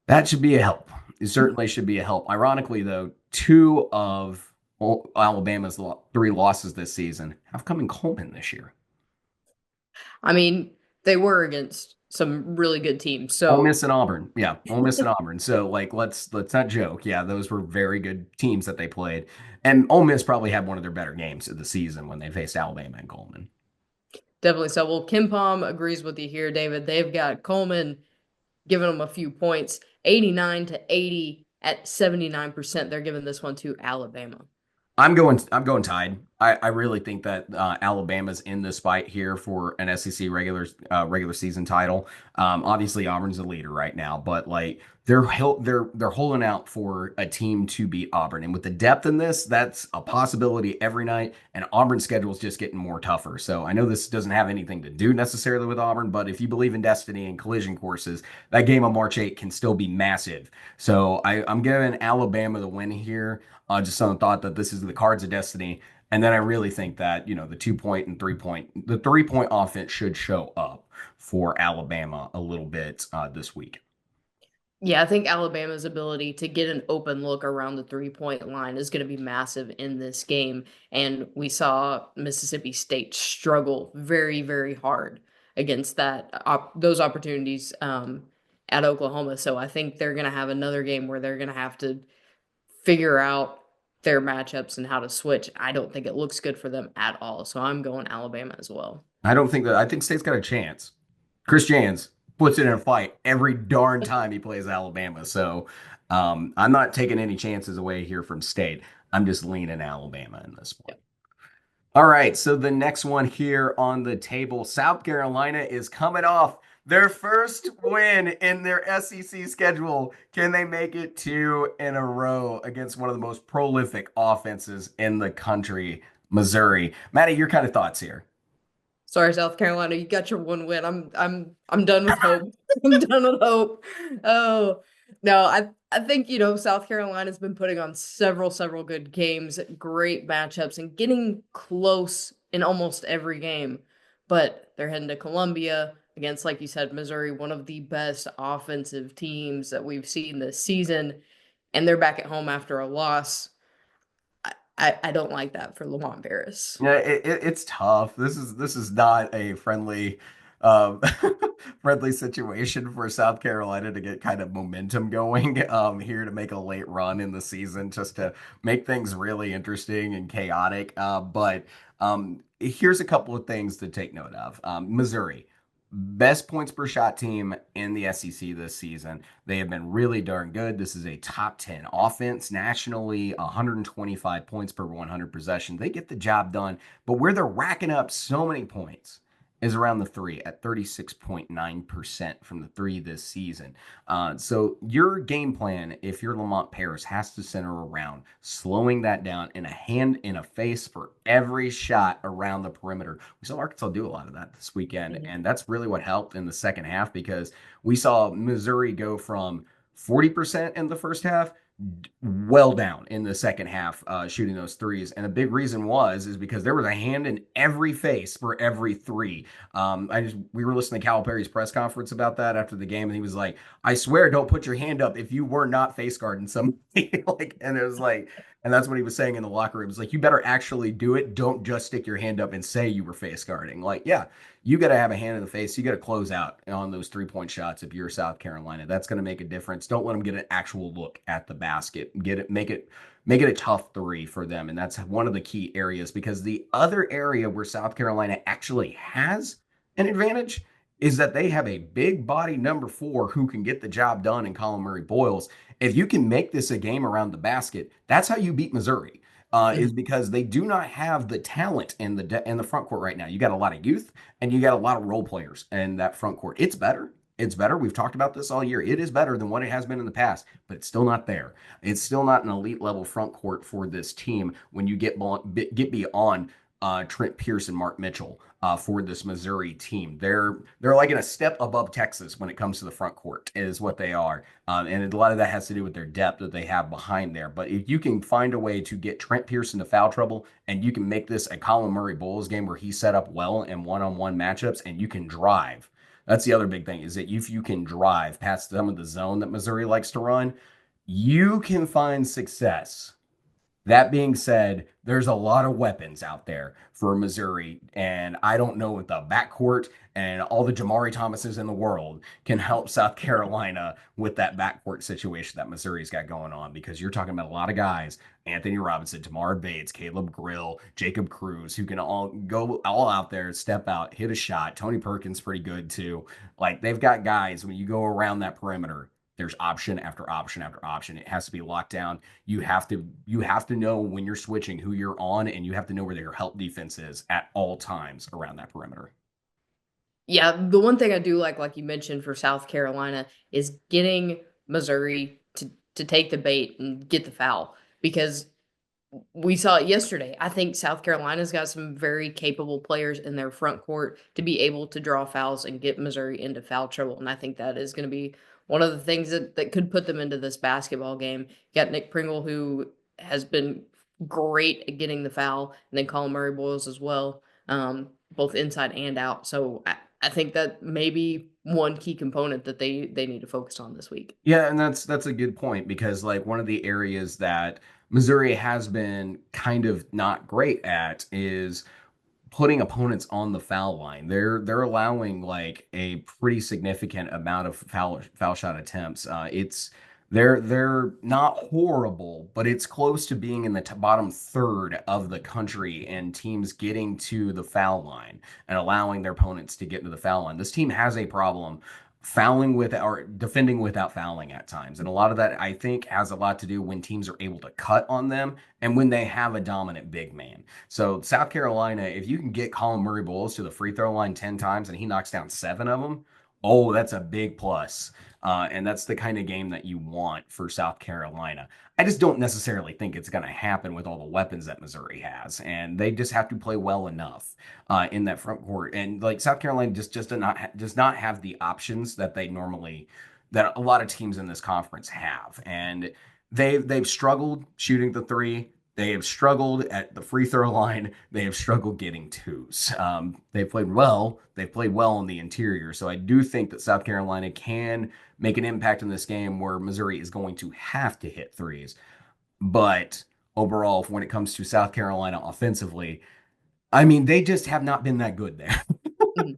that should be a help. It certainly should be a help. Ironically, though, two of Alabama's three losses this season have come in Coleman this year. I mean, they were against some really good teams. Ole So Miss and Auburn. Yeah, Ole Miss and Auburn. So like let's not joke. Yeah, those were very good teams that they played. And Ole Miss probably had one of their better games of the season when they faced Alabama and Coleman. definitely so. Well, Kim Palm agrees with you here, David. They've got Coleman giving them a few points, 89-80 at 79%. They're giving this one to Alabama. I'm going Tide. I really think that Alabama's in this fight here for an SEC regular season title. Obviously Auburn's the leader right now, but like they're holding out for a team to beat Auburn, and with the depth in this, that's a possibility every night. And Auburn's schedule is just getting more tougher. So I know this doesn't have anything to do necessarily with Auburn, but if you believe in destiny and collision courses, that game on March 8 can still be massive. So I'm giving Alabama the win here. Just on the thought that this is the cards of destiny. And then I really think that, the 2-point and 3-point, the 3-point offense should show up for Alabama a little bit this week. Yeah, I think Alabama's ability to get an open look around the 3-point line is going to be massive in this game. And we saw Mississippi State struggle very, very hard against those opportunities at Oklahoma. So I think they're going to have another game where they're going to have to figure out their matchups and how to switch. I don't think it looks good for them at all. So I'm going Alabama as well. I think State's got a chance. Chris Jans puts it in a fight every darn time he plays Alabama. So I'm not taking any chances away here from State. I'm just leaning Alabama in this one. All right, so the next one here on the table, South Carolina is coming off their first win in their SEC schedule. Can they make it two in a row against one of the most prolific offenses in the country, Missouri? Maddie, your kind of thoughts here? Sorry, South Carolina, you got your one win. I'm done with hope. I'm done with hope. Oh no, I think South Carolina's been putting on several good games, great matchups, and getting close in almost every game. But they're heading to Columbia against, like you said, Missouri, one of the best offensive teams that we've seen this season, and they're back at home after a loss. I don't like that for Lamont Paris. Yeah, it's tough. This is not a friendly um friendly situation for South Carolina to get kind of momentum going here to make a late run in the season just to make things really interesting and chaotic. But here's a couple of things to take note of. Missouri, best points per shot team in the SEC this season. They have been really darn good. This is a top 10 offense nationally, 125 points per 100 possession. They get the job done, but where they're racking up so many points is around the three at 36.9% from the three this season. So your game plan, if you're Lamont Paris, has to center around slowing that down in a hand in a face for every shot around the perimeter. We saw Arkansas do a lot of that this weekend, Mhm. and that's really what helped in the second half because we saw Missouri go from 40% in the first half well down in the second half shooting those threes, and a big reason is because there was a hand in every face for every three. We were listening to Calipari's press conference about that after the game, and he was like, I swear, don't put your hand up if you were not face guarding somebody. Like, and it was like, and that's what he was saying in the locker room. It's like, you better actually do it. Don't just stick your hand up and say you were face guarding. Like, yeah, you got to have a hand in the face. You got to close out on those 3-point shots if you're South Carolina. That's going to make a difference. Don't let them get an actual look at the basket. Make it a tough three for them. And that's one of the key areas because the other area where South Carolina actually has an advantage is that they have a big body number four who can get the job done in Colin Murray Boyles. If you can make this a game around the basket, that's how you beat Missouri. Is Mhm. because they do not have the talent in the front court right now. You got a lot of youth and you got a lot of role players in that front court. It's better. It's better. We've talked about this all year. It is better than what it has been in the past, but it's still not there. It's still not an elite level front court for this team when you get beyond Trent Pierce and Mark Mitchell for this Missouri team. They're like in a step above Texas when it comes to the front court is what they are, and a lot of that has to do with their depth that they have behind there. But if you can find a way to get Trent Pierce into foul trouble and you can make this a Colin Murray Bulls game where he's set up well in one-on-one matchups and you can drive. That's the other big thing is that if you can drive past some of the zone that Missouri likes to run, you can find success. That being said, there's a lot of weapons out there for Missouri, and I don't know if the backcourt and all the Jamari Thomases in the world can help South Carolina with that backcourt situation that Missouri's got going on because you're talking about a lot of guys, Anthony Robinson, Tamar Bates, Caleb Grill, Jacob Cruz, who can all go all out there, step out, hit a shot. Tony Perkins pretty good too. Like they've got guys when you go around that perimeter, there's option after option after option. It has to be locked down. You have to know when you're switching who you're on, and you have to know where your help defense is at all times around that perimeter. Yeah, the one thing I do like you mentioned for South Carolina, is getting Missouri to take the bait and get the foul because we saw it yesterday. I think South Carolina's got some very capable players in their front court to be able to draw fouls and get Missouri into foul trouble. And I think that is going to be one of the things that could put them into this basketball game. You got Nick Pringle, who has been great at getting the foul, and then Colin Murray Boyles as well, both inside and out. So I think that may be one key component that they need to focus on this week. Yeah, and that's a good point because like one of the areas that Missouri has been kind of not great at is putting opponents on the foul line. They're allowing like a pretty significant amount of foul shot attempts. It's they're not horrible, but it's close to being in the bottom third of the country and teams getting to the foul line and allowing their opponents to get to the foul line. This team has a problem fouling with or defending without fouling at times. And a lot of that I think has a lot to do when teams are able to cut on them and when they have a dominant big man. So South Carolina, if you can get Colin Murray Bowles to the free throw line 10 times and he knocks down 7 of them, oh, that's a big plus. And that's the kind of game that you want for South Carolina. I just don't necessarily think it's going to happen with all the weapons that Missouri has, and they just have to play well enough in that front court. And like South Carolina just does not have the options that they normally that a lot of teams in this conference have, and they've struggled shooting the three. They have struggled at the free throw line. They have struggled getting twos. They've played well. They've played well in the interior. So I do think that South Carolina can make an impact in this game where Missouri is going to have to hit threes. But overall, when it comes to South Carolina offensively, I mean, they just have not been that good there. Mhm.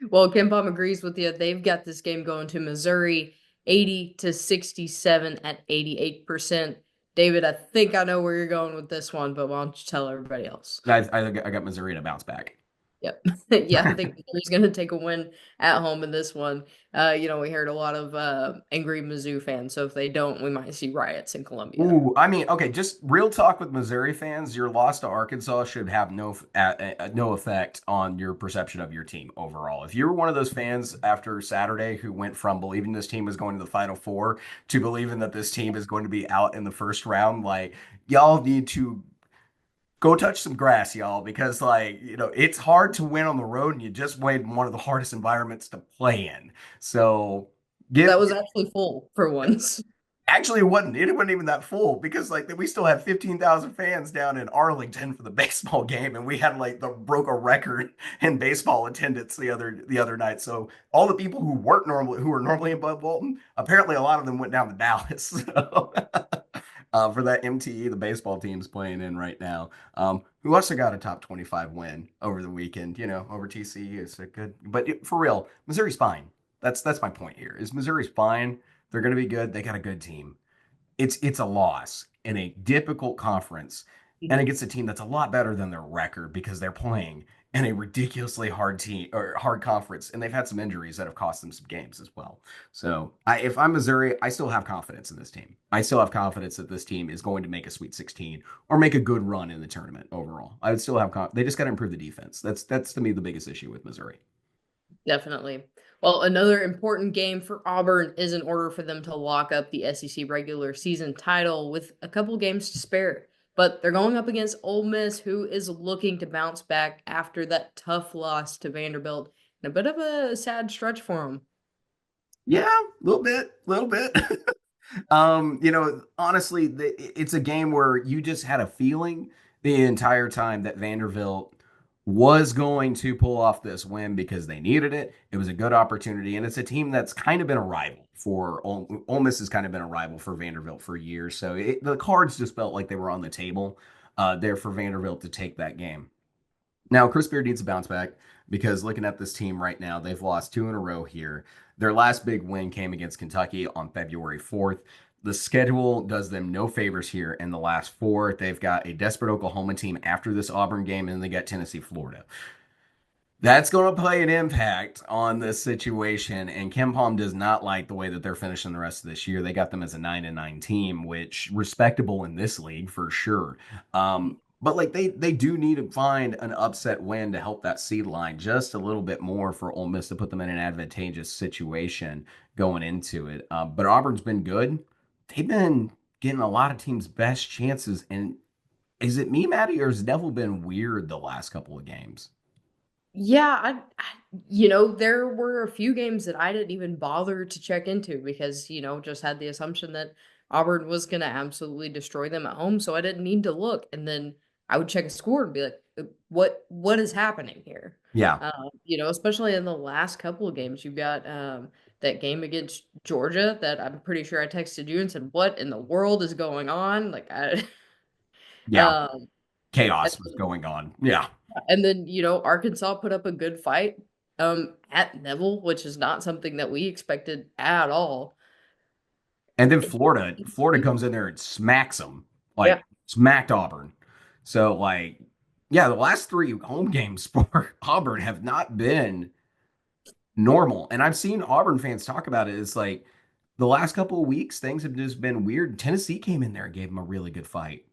Well, Ken Palm agrees with you. They've got this game going to Missouri 80-67 at 88%. David, I think I know where you're going with this one, but why don't you tell everybody else? I got Missouri to bounce back. Yep. Yeah, I think Missouri's going to take a win at home in this one. We heard a lot of angry Mizzou fans, so if they don't, we might see riots in Columbia. Ooh, I mean, okay, just real talk with Missouri fans. Your loss to Arkansas should have no effect on your perception of your team overall. If you were one of those fans after Saturday who went from believing this team was going to the Final Four to believing that this team is going to be out in the first round, like y'all need to go touch some grass, y'all, because it's hard to win on the road, and you just played in one of the hardest environments to play in. So That give was actually full for once. Actually, it wasn't even that full because like we still have 15,000 fans down in Arlington for the baseball game, and we had like the broke a record in baseball attendance the other night. So all the people who were normally in Bud Walton, apparently a lot of them went down to Dallas. So, for that MTE, the baseball team's playing in right now. Who also got a top 25 win over the weekend, over TCU. It's a good, but for real, Missouri's fine. That's my point here. Is Missouri's fine? They're going to be good. They got a good team. It's a loss in a difficult conference and Mhm. against a team that's a lot better than their record because they're playing in a ridiculously hard team or hard conference, and they've had some injuries that have cost them some games as well. So, if I'm Missouri, I still have confidence in this team. I still have confidence that this team is going to make a Sweet 16 or make a good run in the tournament overall. I would still have they just got to improve the defense. That's to me the biggest issue with Missouri. Definitely. Well, another important game for Auburn is in order for them to lock up the SEC regular season title with a couple games to spare. But they're going up against Ole Miss, who is looking to bounce back after that tough loss to Vanderbilt. And a bit of a sad stretch for them. Yeah, a little bit. Honestly, it's a game where you just had a feeling the entire time that Vanderbilt was going to pull off this win because they needed it. It was a good opportunity, and it's a team that's kind of been a rival for Ole Miss has kind of been a rival for Vanderbilt for years. So the cards just felt like they were on the table there for Vanderbilt to take that game. Now, Chris Beard needs to bounce back because looking at this team right now, they've lost 2 in a row here. Their last big win came against Kentucky on February 4th. The schedule does them no favors here in the last four. They've got a desperate Oklahoma team after this Auburn game, and they got Tennessee, Florida. That's going to play an impact on this situation. And Ken Palm does not like the way that they're finishing the rest of this year. They got them as a 9-9 team, which respectable in this league for sure. But like they do need to find an upset win to help that seed line just a little bit more for Ole Miss to put them in an advantageous situation going into it. But Auburn's been good. They've been getting a lot of teams' best chances. And is it me, Maddie, or has Neville been weird the last couple of games? Yeah, there were a few games that I didn't even bother to check into because, just had the assumption that Auburn was going to absolutely destroy them at home, so I didn't need to look. And then I would check a score and be like, what is happening here? Yeah. Especially in the last couple of games, you've got that game against Georgia that I'm pretty sure I texted you and said, "What in the world is going on?" Like I, Yeah. um, Chaos was going on. Yeah. and then, Arkansas put up a good fight at Neville, which is not something that we expected at all. And then It- Florida comes in there and smacks them, yeah. like smacked Auburn. So yeah, the last three home games for Auburn have not been normal. And I've seen Auburn fans talk about it. It's like the last couple of weeks, things have just been weird. Tennessee came in there and gave them a really good fight.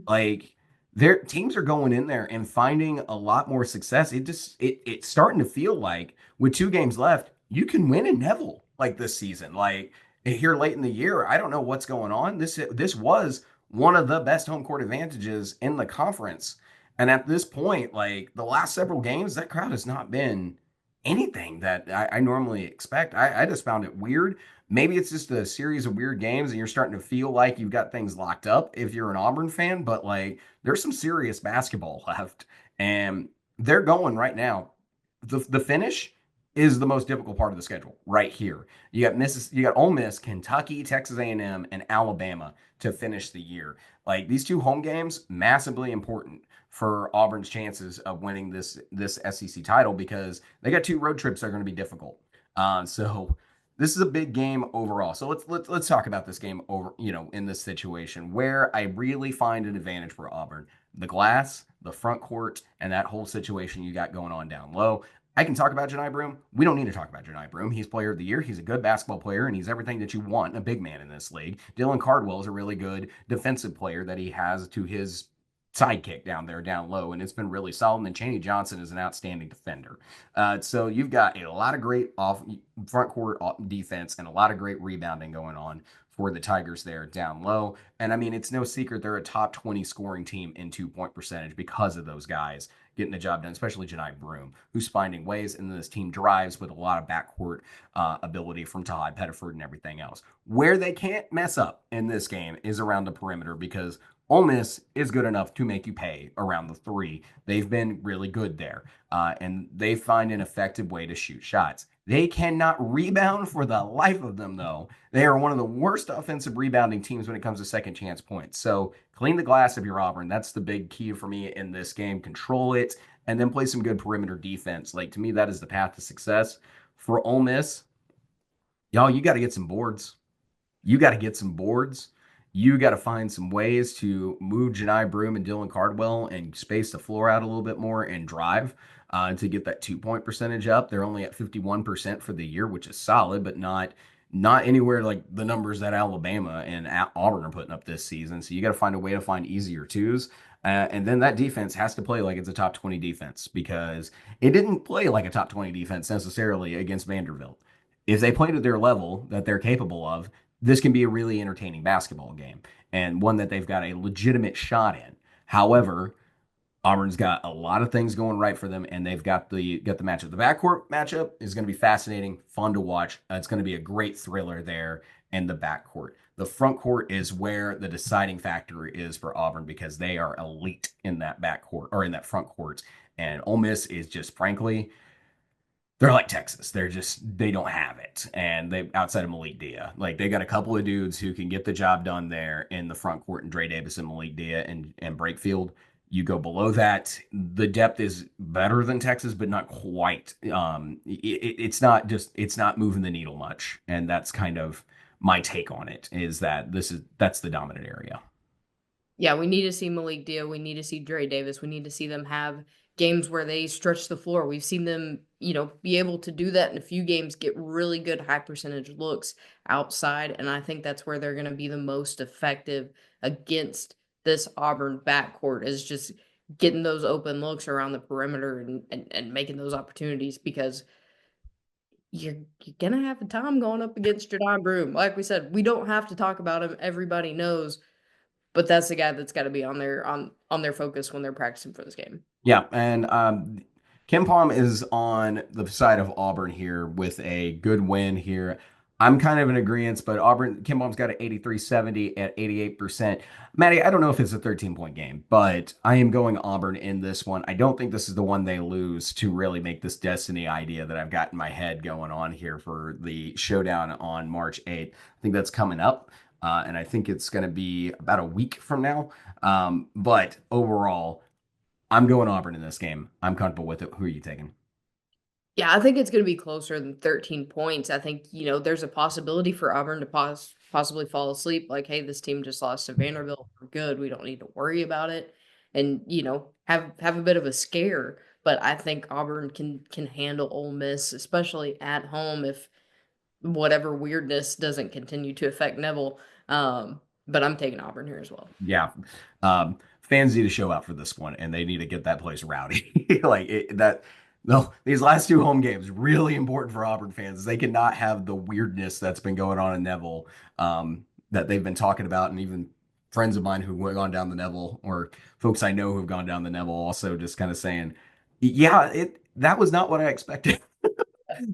Like their teams are going in there and finding a lot more success. It's starting to feel like with 2 games left, you can win in Neville like this season. Like here late in the year, I don't know what's going on. This was one of the best home court advantages in the conference. And at this point, like the last several games, that crowd has not been anything that I normally expect. I just found it weird. Maybe it's just a series of weird games and you're starting to feel like you've got things locked up if you're an Auburn fan, but like there's some serious basketball left and they're going right now. The finish is the most difficult part of the schedule right here. You got Ole Miss, Kentucky, Texas A&M, and Alabama to finish the year. Like these 2 home games, massively important for Auburn's chances of winning this SEC title because they got 2 road trips that are going to be difficult. So this is a big game overall. So let's talk about this game over, in this situation where I really find an advantage for Auburn. The glass, the front court, and that whole situation you got going on down low. I can talk about Janai Broome. We don't need to talk about Janai Broome. He's player of the year. He's a good basketball player, and he's everything that you want in a big man in this league. Dylan Cardwell is a really good defensive player that he has to his sidekick down there, down low, and it's been really solid. And Chaney Johnson is an outstanding defender. So you've got a lot of great off front court defense and a lot of great rebounding going on for the Tigers there down low. And I mean, it's no secret they're a top 20 scoring team in 2-point percentage because of those guys getting the job done, especially Janai Broome, who's finding ways. And then this team drives with a lot of backcourt ability from Todd Pettiford and everything else. Where they can't mess up in this game is around the perimeter because Ole Miss is good enough to make you pay around the 3. They've been really good there, and they find an effective way to shoot shots. They cannot rebound for the life of them, though. They are one of the worst offensive rebounding teams when it comes to second chance points. So clean the glass of your Auburn. That's the big key for me in this game. Control it, and then play some good perimeter defense. Like to me, that is the path to success. For Ole Miss, y'all, you got to get some boards. You got to get some boards. You got to find some ways to move Janai Broome and Dylan Cardwell and space the floor out a little bit more and drive to get that 2-point percentage up. They're only at 51% for the year, which is solid, but not anywhere like the numbers that Alabama and Auburn are putting up this season. So you got to find a way to find easier twos. And then that defense has to play like it's a top 20 defense because it didn't play like a top 20 defense necessarily against Vanderbilt. If they played at their level that they're capable of, this can be a really entertaining basketball game and one that they've got a legitimate shot in. However, Auburn's got a lot of things going right for them, and they've got the matchup. The backcourt matchup is going to be fascinating, fun to watch. It's going to be a great thriller there in the backcourt. The front court is where the deciding factor is for Auburn because they are elite in that backcourt or in that front court, and Ole Miss is just frankly they're like Texas. They don't have it. And they outside of Malik Dia. Like they got a couple of dudes who can get the job done there in the front court and Dre Davis and Malik Dia and Brakefield. You go below that, the depth is better than Texas, but not quite. It's not moving the needle much. And that's kind of my take on it, is that that's the dominant area. Yeah, we need to see Malik Deal. We need to see Dre Davis. We need to see them have games where they stretch the floor. We've seen them, be able to do that in a few games, get really good high percentage looks outside. And I think that's where they're going to be the most effective against this Auburn backcourt is just getting those open looks around the perimeter and making those opportunities because you're gonna have a time going up against Jadon Broome. Like we said, we don't have to talk about him. Everybody knows, but that's the guy that's got to be on their focus when they're practicing for this game. Yeah, and Ken Palm is on the side of Auburn here with a good win here. I'm kind of in agreement, but Ken Palm's got an 83-70 at 88%. Maddie, I don't know if it's a 13-point game, but I am going Auburn in this one. I don't think this is the one they lose to really make this destiny idea that I've got in my head going on here for the showdown on March 8th. I think that's coming up, and I think it's going to be about a week from now. But overall, I'm going Auburn in this game. I'm comfortable with it. Who are you taking? Yeah, I think it's going to be closer than 13 points. I think, there's a possibility for Auburn to possibly fall asleep. Like, hey, this team just lost to Vanderbilt. We're good. We don't need to worry about it. And, have a bit of a scare. but I think Auburn can handle Ole Miss, especially at home if whatever weirdness doesn't continue to affect Neville. But I'm taking Auburn here as well. Yeah. Fans need to show up for this one, and they need to get that place rowdy. No, these last two home games really important for Auburn fans. They cannot have the weirdness that's been going on in Neville, that they've been talking about, and even friends of mine who have gone down the Neville, or folks I know who've gone down the Neville, also just kind of saying, "Yeah, it that was not what I expected."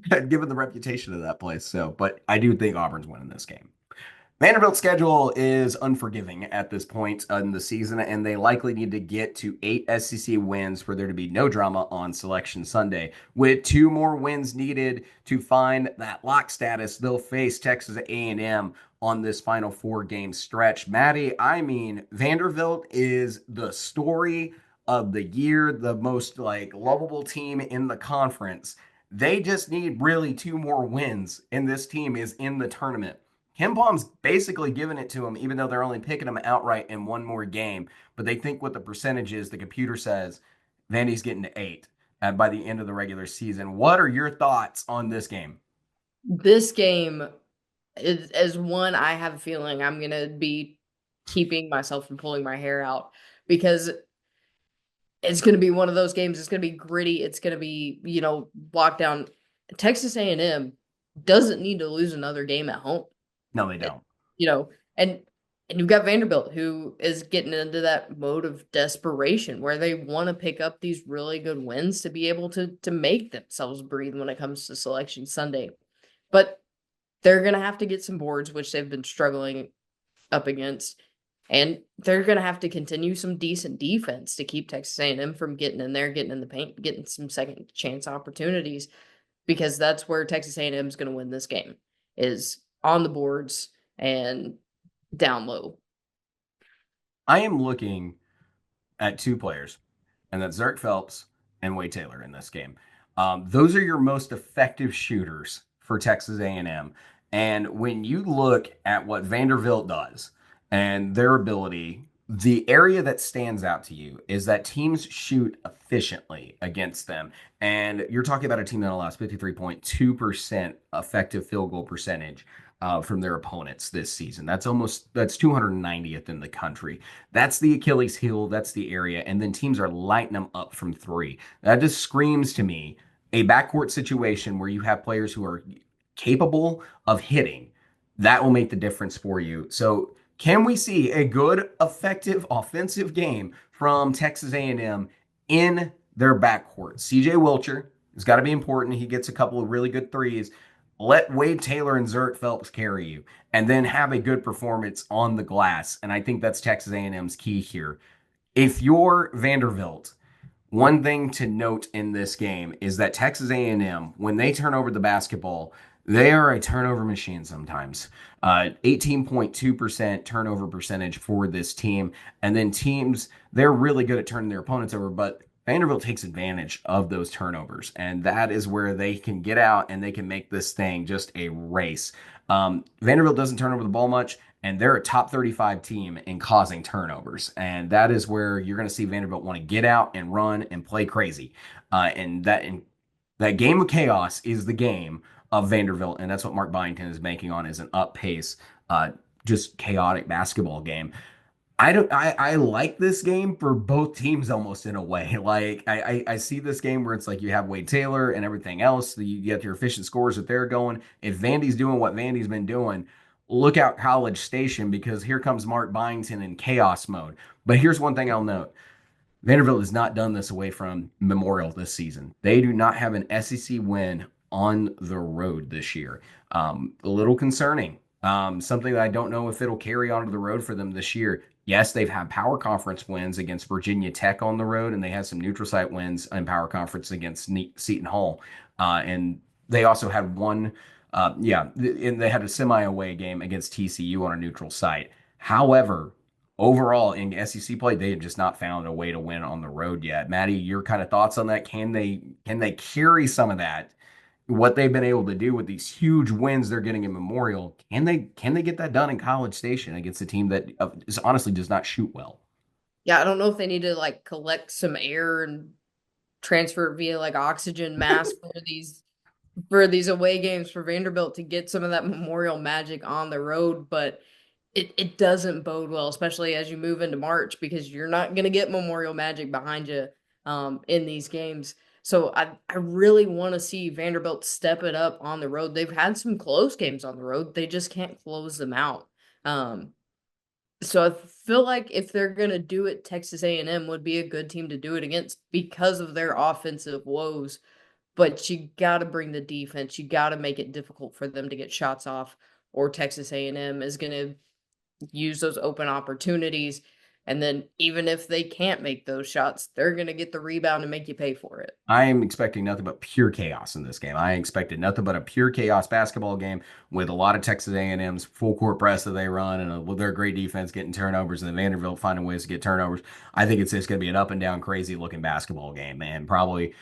Given the reputation of that place. So, but I do think Auburn's winning this game. Vanderbilt's schedule is unforgiving at this point in the season, and they likely need to get to 8 SEC wins for there to be no drama on Selection Sunday. With 2 more wins needed to find that lock status, they'll face Texas A&M on this final 4 game stretch. Maddie, I mean, Vanderbilt is the story of the year, the most like lovable team in the conference. They just need really 2 more wins, and this team is in the tournament. KenPom's basically giving it to them, even though they're only picking them outright in 1 more game. But they think what the percentage is, the computer says Vandy's getting to 8 by the end of the regular season. What are your thoughts on this game? This game is one I have a feeling I'm gonna be keeping myself from pulling my hair out because it's gonna be one of those games. It's gonna be gritty. It's gonna be, locked down. Texas A&M doesn't need to lose another game at home. No, they don't. You know, and you've got Vanderbilt who is getting into that mode of desperation where they want to pick up these really good wins to be able to make themselves breathe when it comes to Selection Sunday. But they're gonna have to get some boards, which they've been struggling up against, and they're gonna have to continue some decent defense to keep Texas A&M from getting in there, getting in the paint, getting some second chance opportunities, because that's where Texas A&M is going to win this game, is on the boards and down low. I am looking at 2 players, and that's Zerk Phelps and Wade Taylor in this game. Those are your most effective shooters for Texas A&M. And when you look at what Vanderbilt does and their ability, the area that stands out to you is that teams shoot efficiently against them. And you're talking about a team that allows 53.2% effective field goal percentage from their opponents this season. That's 290th in the country. That's the Achilles heel. That's the area. And then teams are lighting them up from 3. That just screams to me a backcourt situation where you have players who are capable of hitting. That will make the difference for you. So can we see a good, effective offensive game from Texas A&M in their backcourt? CJ Wilcher has got to be important. He gets a couple of really good threes. Let Wade Taylor and Zerk Phelps carry you, and then have a good performance on the glass. And I think that's Texas A&M's key here. If you're Vanderbilt, one thing to note in this game is that Texas A&M, when they turn over the basketball, they are a turnover machine sometimes. 18.2% turnover percentage for this team. And then teams, they're really good at turning their opponents over, but Vanderbilt takes advantage of those turnovers. And that is where they can get out and they can make this thing just a race. Vanderbilt doesn't turn over the ball much, and they're a top 35 team in causing turnovers. And that is where you're going to see Vanderbilt want to get out and run and play crazy. And that game of chaos is the game of Vanderbilt, and that's what Mark Byington is banking on, is an up pace, just chaotic basketball game. I like this game for both teams almost in a way. Like I see this game where it's like you have Wade Taylor and everything else. You get your efficient scores that they're going. If Vandy's doing what Vandy's been doing, look out College Station, because here comes Mark Byington in chaos mode. But here's one thing I'll note. Vanderbilt has not done this away from Memorial this season. They do not have an SEC win on the road this year. A little concerning. Something that I don't know if it'll carry onto the road for them this year. Yes, they've had power conference wins against Virginia Tech on the road, and they had some neutral site wins in power conference against Seton Hall. And they also had one, and they had a semi-away game against TCU on a neutral site. However, overall in SEC play, they have just not found a way to win on the road yet. Maddie, your kind of thoughts on that? Can they carry some of that? What they've been able to do with these huge wins they're getting in Memorial, can they get that done in College Station against a team that honestly does not shoot well? Yeah, I don't know if they need to like collect some air and transfer via like oxygen mask for these away games for Vanderbilt to get some of that Memorial magic on the road, but it doesn't bode well, especially as you move into March, because you're not going to get Memorial magic behind you in these games. So I really want to see Vanderbilt step it up on the road. They've had some close games on the road. They just can't close them out. Um, so I feel like if they're going to do it, Texas A&M would be a good team to do it against because of their offensive woes. But you got to bring the defense. You got to make it difficult for them to get shots off, or Texas A&M is going to use those open opportunities. And then even if they can't make those shots, they're going to get the rebound and make you pay for it. I am expecting nothing but pure chaos in this game. I expected nothing but a pure chaos basketball game with a lot of Texas A&M's full court press that they run and with their great defense getting turnovers and the Vanderbilt finding ways to get turnovers. I think it's just going to be an up and down, crazy looking basketball game, and probably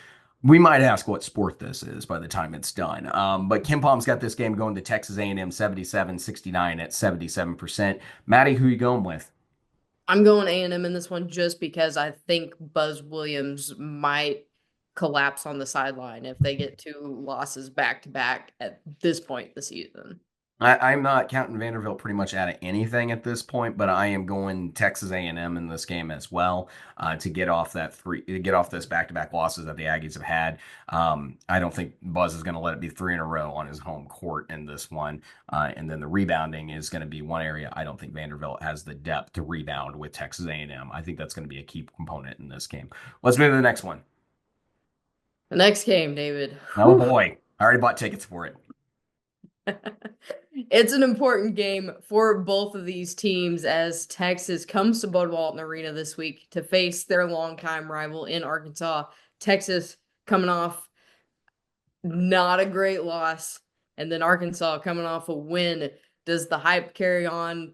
we might ask what sport this is by the time it's done. But Kim Palm's got this game going to Texas A&M 77-69 at 77%. Maddie, who you going with? I'm going A&M in this one just because I think Buzz Williams might collapse on the sideline if they get two losses back to back at this point in the season. I'm not counting Vanderbilt pretty much out of anything at this point, but I am going Texas A&M in this game as well to get off to get off this back-to-back losses that the Aggies have had. I don't think Buzz is going to let it be three in a row on his home court in this one, and then the rebounding is going to be one area I don't think Vanderbilt has the depth to rebound with Texas A&M. I think that's going to be a key component in this game. Let's move to the next one. The next game, David. Oh boy, I already bought tickets for it. It's an important game for both of these teams as Texas comes to Bud Walton Arena this week to face their longtime rival in Arkansas. Texas coming off not a great loss, and then Arkansas coming off a win. Does the hype carry on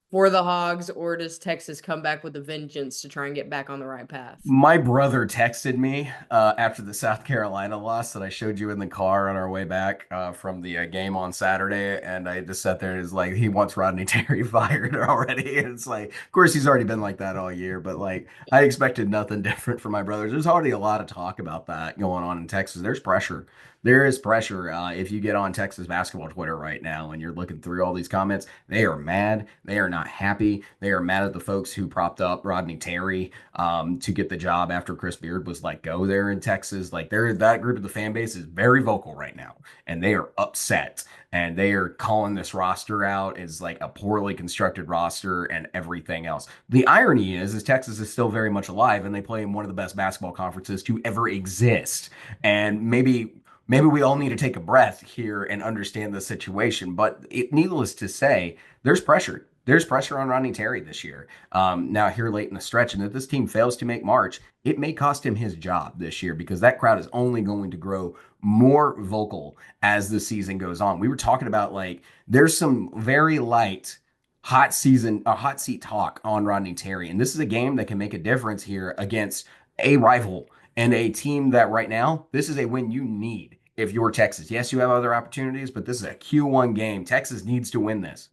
for the Hogs, or does Texas come back with a vengeance to try and get back on the right path? My brother texted me after the South Carolina loss that I showed you in the car on our way back from the game on Saturday, and I just sat there and it's like he wants Rodney Terry fired already. And it's like, of course, he's already been like that all year, but like I expected nothing different from my brothers. There's already a lot of talk about that going on in Texas. There's pressure. There is pressure. If you get on Texas basketball Twitter right now and you're looking through all these comments, they are mad. They are not happy. They are mad at the folks who propped up Rodney Terry to get the job after Chris Beard was let go there in Texas. Like that group of the fan base is very vocal right now, and they are upset. And they are calling this roster out as like a poorly constructed roster and everything else. The irony is Texas is still very much alive, and they play in one of the best basketball conferences to ever exist. And maybe we all need to take a breath here and understand the situation. But needless to say, there's pressure. There's pressure on Rodney Terry this year. Now, here late in the stretch, and if this team fails to make March, it may cost him his job this year because that crowd is only going to grow more vocal as the season goes on. We were talking about like there's some very light hot seat talk on Rodney Terry, and this is a game that can make a difference here against a rival and a team that right now this is a win you need if you're Texas. Yes, you have other opportunities, but this is a Q1 game. Texas needs to win this.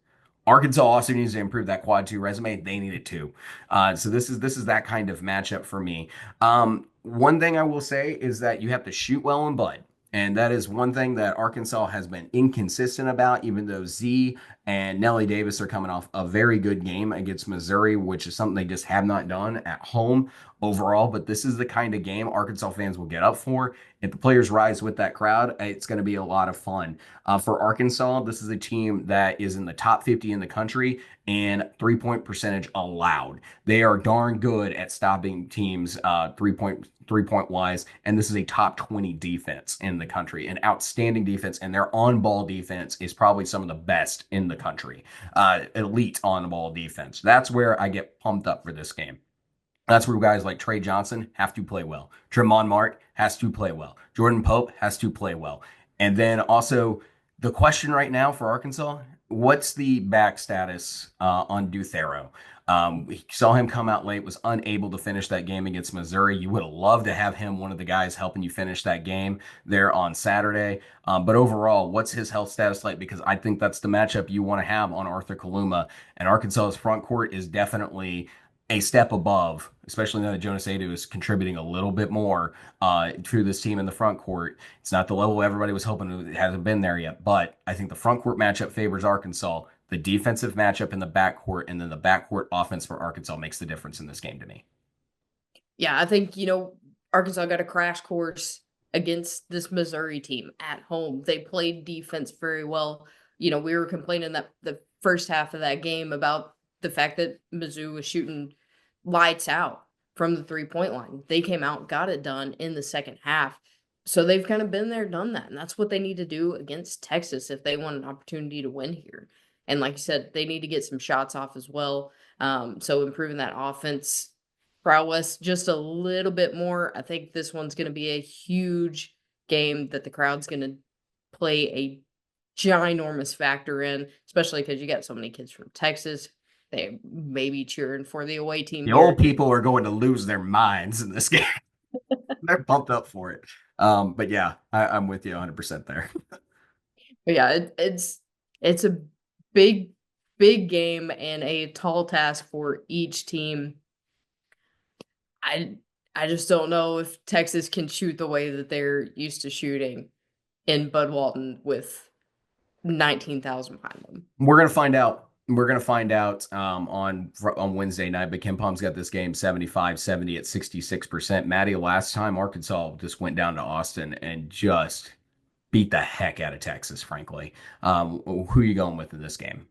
Arkansas also needs to improve that quad two resume. They need it too. So this is that kind of matchup for me. One thing I will say is that you have to shoot well in Bud. And that is one thing that Arkansas has been inconsistent about, even though Z and Nelly Davis are coming off a very good game against Missouri, which is something they just have not done at home overall. But this is the kind of game Arkansas fans will get up for. If the players rise with that crowd, it's going to be a lot of fun. For Arkansas, this is a team that is in the top 50 in the country and 3-point percentage allowed. They are darn good at stopping teams three point wise, and this is a top 20 defense in the country, an outstanding defense, and their on ball defense is probably some of the best in the country. Elite on ball defense. That's where I get pumped up for this game. That's where guys like Trey Johnson have to play well. Tremont Mark has to play well. Jordan Pope has to play well. And then also the question right now for Arkansas, what's the back status on Duthero? We saw him come out late, was unable to finish that game against Missouri. You would have loved to have him one of the guys helping you finish that game there on Saturday. But overall, what's his health status like? Because I think that's the matchup you want to have on Arthur Kaluma. And Arkansas's front court is definitely a step above, especially now that Jonas Adu is contributing a little bit more to this team in the front court. It's not the level everybody was hoping. It hasn't been there yet, but I think the front court matchup favors Arkansas. The defensive matchup in the backcourt and then the backcourt offense for Arkansas makes the difference in this game to me. Yeah, I think, Arkansas got a crash course against this Missouri team at home. They played defense very well. We were complaining that the first half of that game about the fact that Mizzou was shooting lights out from the 3-point line. They came out, got it done in the second half. So they've kind of been there, done that. And that's what they need to do against Texas if they want an opportunity to win here. And like you said, they need to get some shots off as well. So improving that offense prowess just a little bit more. I think this one's going to be a huge game that the crowd's going to play a ginormous factor in, especially because you got so many kids from Texas. They may be cheering for the away team The here. old people are going to lose their minds in this game. They're pumped up for it. But yeah, I'm with you 100% there. But yeah, it's a big, big game and a tall task for each team. I just don't know if Texas can shoot the way that they're used to shooting in Bud Walton with 19,000 behind them. We're gonna find out. We're gonna find out on Wednesday night. But Ken Palm's got this game 75-70 at 66%. Maddie, last time Arkansas just went down to Austin and just beat the heck out of Texas, frankly. Who are you going with in this game?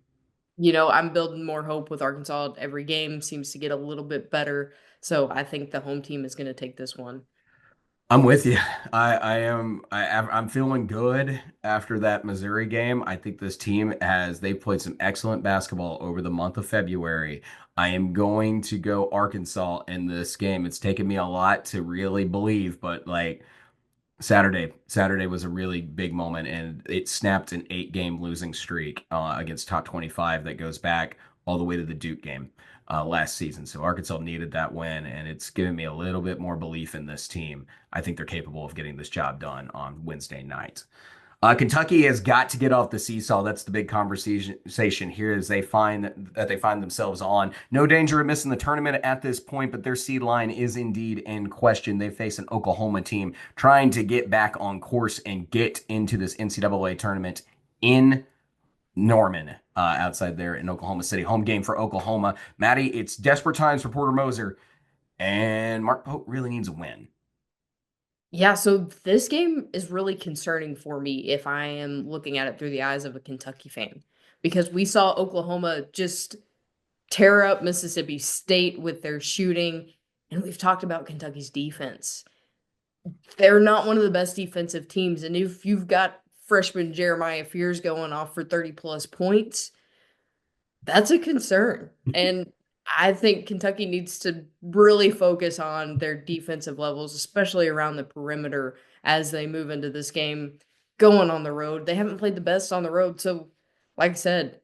I'm building more hope with Arkansas. Every game seems to get a little bit better. So I think the home team is going to take this one. I'm with you. I'm feeling good after that Missouri game. I think this team they've played some excellent basketball over the month of February. I am going to go Arkansas in this game. It's taken me a lot to really believe, but like Saturday was a really big moment, and it snapped an 8-game losing streak against top 25 that goes back all the way to the Duke game last season. So Arkansas needed that win, and it's given me a little bit more belief in this team. I think they're capable of getting this job done on Wednesday night. Kentucky has got to get off the seesaw. That's the big conversation here as they find themselves on. No danger of missing the tournament at this point, but their seed line is indeed in question. They face an Oklahoma team trying to get back on course and get into this NCAA tournament in Norman, outside there in Oklahoma City. Home game for Oklahoma. Maddie, it's desperate times for Porter Moser, and Mark Pope really needs a win. Yeah, so this game is really concerning for me if I am looking at it through the eyes of a Kentucky fan, because we saw Oklahoma just tear up Mississippi State with their shooting, and we've talked about Kentucky's defense. They're not one of the best defensive teams, and if you've got freshman Jeremiah Fears going off for 30 plus points, that's a concern. And I think Kentucky needs to really focus on their defensive levels, especially around the perimeter as they move into this game going on the road. They haven't played the best on the road. So, like I said,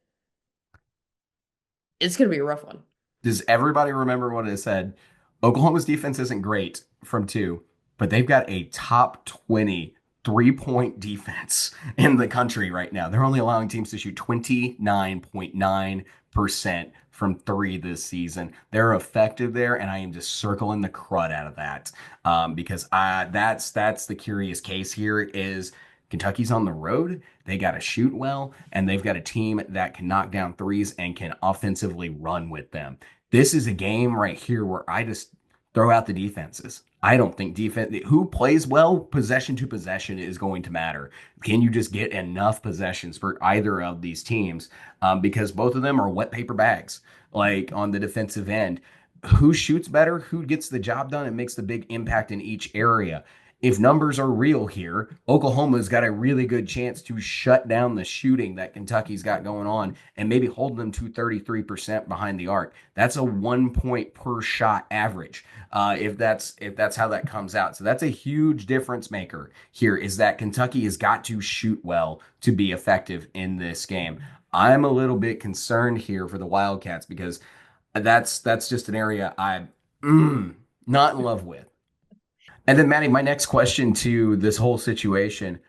it's going to be a rough one. Does everybody remember what it said? Oklahoma's defense isn't great from two, but they've got a top 20 3-point defense in the country right now. They're only allowing teams to shoot 29.9% from three this season. They're effective there, and I am just circling the crud out of that because that's the curious case here is Kentucky's on the road. They got to shoot well, and they've got a team that can knock down threes and can offensively run with them. This is a game right here where I just throw out the defenses. I don't think defense, who plays well, possession to possession is going to matter. Can you just get enough possessions for either of these teams? Because both of them are wet paper bags, like on the defensive end. Who shoots better? Who gets the job done and makes the big impact in each area? If numbers are real here, Oklahoma's got a really good chance to shut down the shooting that Kentucky's got going on and maybe hold them to 33% behind the arc. That's a 1 point per shot average. If that's how that comes out. So that's a huge difference maker here is that Kentucky has got to shoot well to be effective in this game. I'm a little bit concerned here for the Wildcats because that's just an area I'm not in love with. And then, Maddie, my next question to this whole situation.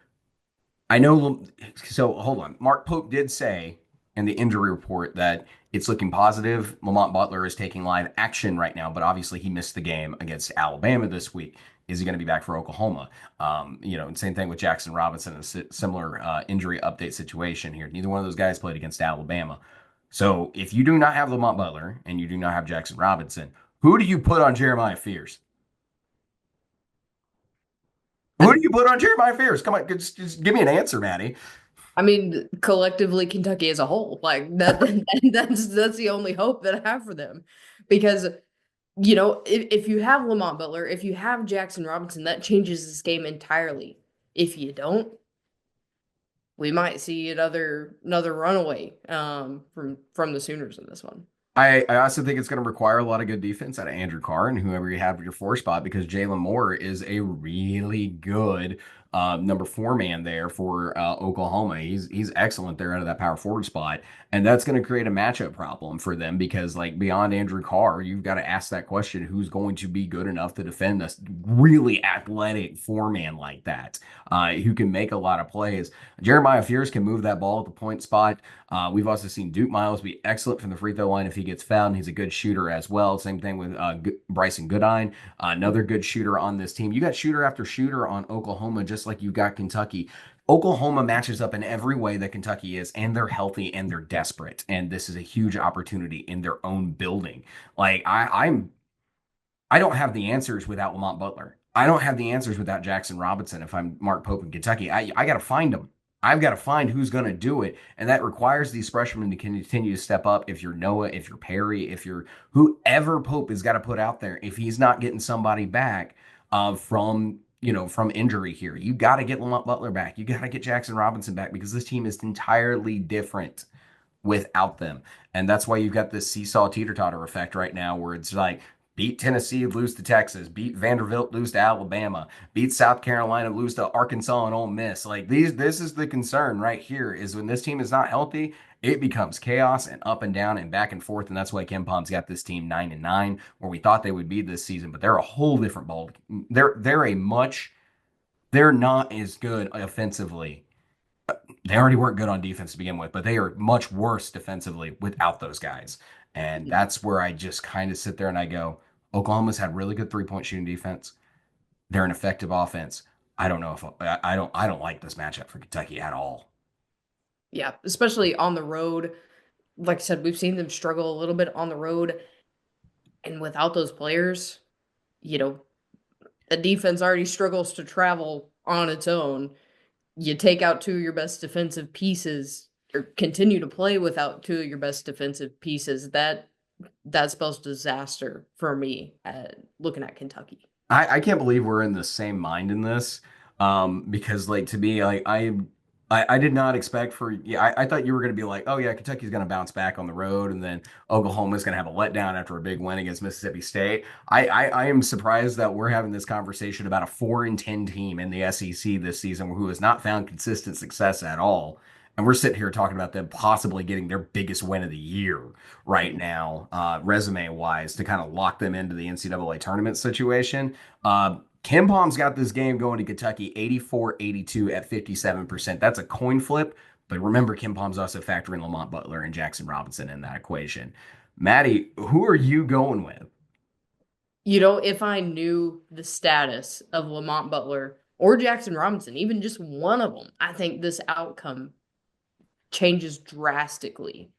I know, so hold on. Mark Pope did say in the injury report that It's looking positive. Lamont Butler is taking live action right now, but obviously he missed the game against Alabama this week. Is he going to be back for Oklahoma? And same thing with Jackson Robinson, a similar injury update situation here. Neither one of those guys played against Alabama. So if you do not have Lamont Butler and you do not have Jackson Robinson, who do you put on Jeremiah Fears? Who do And you put on Jeremiah Fears? Come on, just give me an answer, Maddie. I mean, collectively, Kentucky as a whole, like that's the only hope that I have for them, because if you have Lamont Butler, if you have Jackson Robinson, that changes this game entirely. If you don't, we might see another runaway from the Sooners in this one. I also think it's going to require a lot of good defense out of Andrew Carr and whoever you have at your four spot because Jalen Moore is a really good number four man there for Oklahoma. He's excellent there out of that power forward spot, and that's going to create a matchup problem for them because like beyond Andrew Carr, you've got to ask that question: who's going to be good enough to defend this really athletic four man like that, who can make a lot of plays? Jeremiah Fears can move that ball at the point spot. We've also seen Duke Miles be excellent from the free throw line if he gets fouled. And he's a good shooter as well. Same thing with Bryson Goodine, another good shooter on this team. You got shooter after shooter on Oklahoma, just like you got Kentucky. Oklahoma matches up in every way that Kentucky is, and they're healthy and they're desperate. And this is a huge opportunity in their own building. Like I don't have the answers without Lamont Butler. I don't have the answers without Jackson Robinson. If I'm Mark Pope in Kentucky, I got to find them. I've got to find who's going to do it. And that requires these freshmen to continue to step up. If you're Noah, if you're Perry, if you're whoever Pope has got to put out there, if he's not getting somebody back from injury here, you got to get Lamont Butler back. You got to get Jackson Robinson back because this team is entirely different without them. And that's why you've got this seesaw teeter-totter effect right now where it's like beat Tennessee, lose to Texas, beat Vanderbilt, lose to Alabama, beat South Carolina, lose to Arkansas and Ole Miss. Like this is the concern right here is when this team is not healthy, it becomes chaos and up and down and back and forth. And that's why Ken Palm's got this team 9-9, where we thought they would be this season, but they're a whole different ball. They're not as good offensively. They already weren't good on defense to begin with, but they are much worse defensively without those guys. And that's where I just kind of sit there and I go, Oklahoma's had really good 3-point shooting defense. They're an effective offense. I don't know if I don't like this matchup for Kentucky at all. Yeah, especially on the road. Like I said, we've seen them struggle a little bit on the road, and without those players, you know, the defense already struggles to travel on its own. You take out two of your best defensive pieces or continue to play without two of your best defensive pieces, that spells disaster for me looking at Kentucky. I can't believe we're in the same mind in this. Because like to me, like I did not expect for I thought you were going to be like, oh yeah, Kentucky's going to bounce back on the road, and then Oklahoma's going to have a letdown after a big win against Mississippi State. I am surprised that we're having this conversation about a 4-10 team in the SEC this season who has not found consistent success at all. And we're sitting here talking about them possibly getting their biggest win of the year right now, resume wise, to kind of lock them into the NCAA tournament situation. Ken Palm's got this game going to Kentucky 84-82 at 57%. That's a coin flip. But remember, Ken Palm's also factoring Lamont Butler and Jackson Robinson in that equation. Maddie, who are you going with? If I knew the status of Lamont Butler or Jackson Robinson, even just one of them, I think this outcome changes drastically.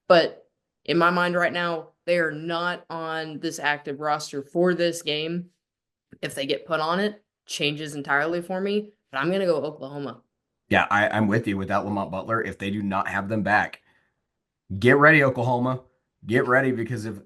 But in my mind right now, they are not on this active roster for this game. If they get put on it, changes entirely for me. But I'm going to go Oklahoma. Yeah, I'm with you without Lamont Butler. If they do not have them back, get ready, Oklahoma. Get ready because if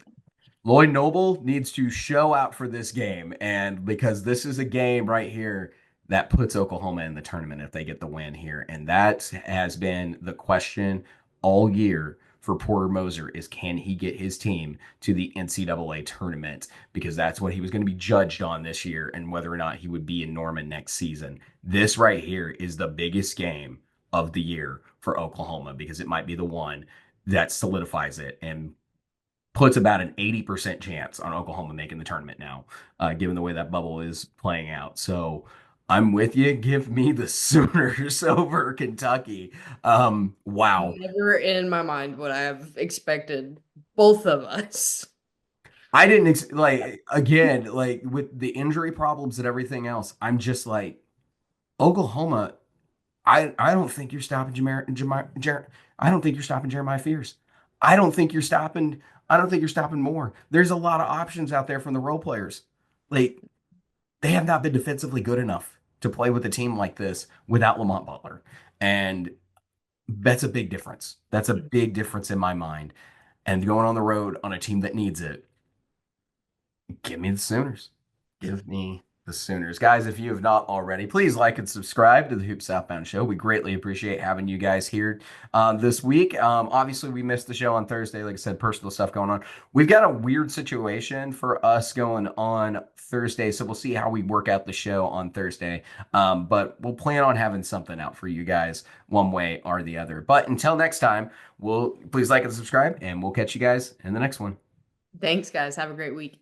Lloyd Noble needs to show out for this game, and because this is a game right here that puts Oklahoma in the tournament if they get the win here. And that has been the question all year for Porter Moser is can he get his team to the NCAA tournament? Because that's what he was going to be judged on this year and whether or not he would be in Norman next season. This right here is the biggest game of the year for Oklahoma because it might be the one that solidifies it and puts about an 80% chance on Oklahoma making the tournament now, given the way that bubble is playing out. So I'm with you. Give me the Sooners over Kentucky. Wow. Never in my mind would I have expected both of us. I didn't like again, like with the injury problems and everything else. I'm just like Oklahoma. I don't think you're stopping I don't think you're stopping Jeremiah Fears. I don't think you're stopping. I don't think you're stopping more. There's a lot of options out there from the role players. Like they have not been defensively good enough to play with a team like this without Lamont Butler, and that's a big difference. That's a big difference in my mind. And going on the road on a team that needs it, give me the Sooners. Give me the Sooners. Guys, if you have not already, please like and subscribe to the Hoops Southbound Show. We greatly appreciate having you guys here this week. Obviously, we missed the show on Thursday. Like I said, personal stuff going on. We've got a weird situation for us going on Thursday, so we'll see how we work out the show on Thursday. But we'll plan on having something out for you guys one way or the other. But until next time, we'll please like and subscribe, and we'll catch you guys in the next one. Thanks, guys. Have a great week.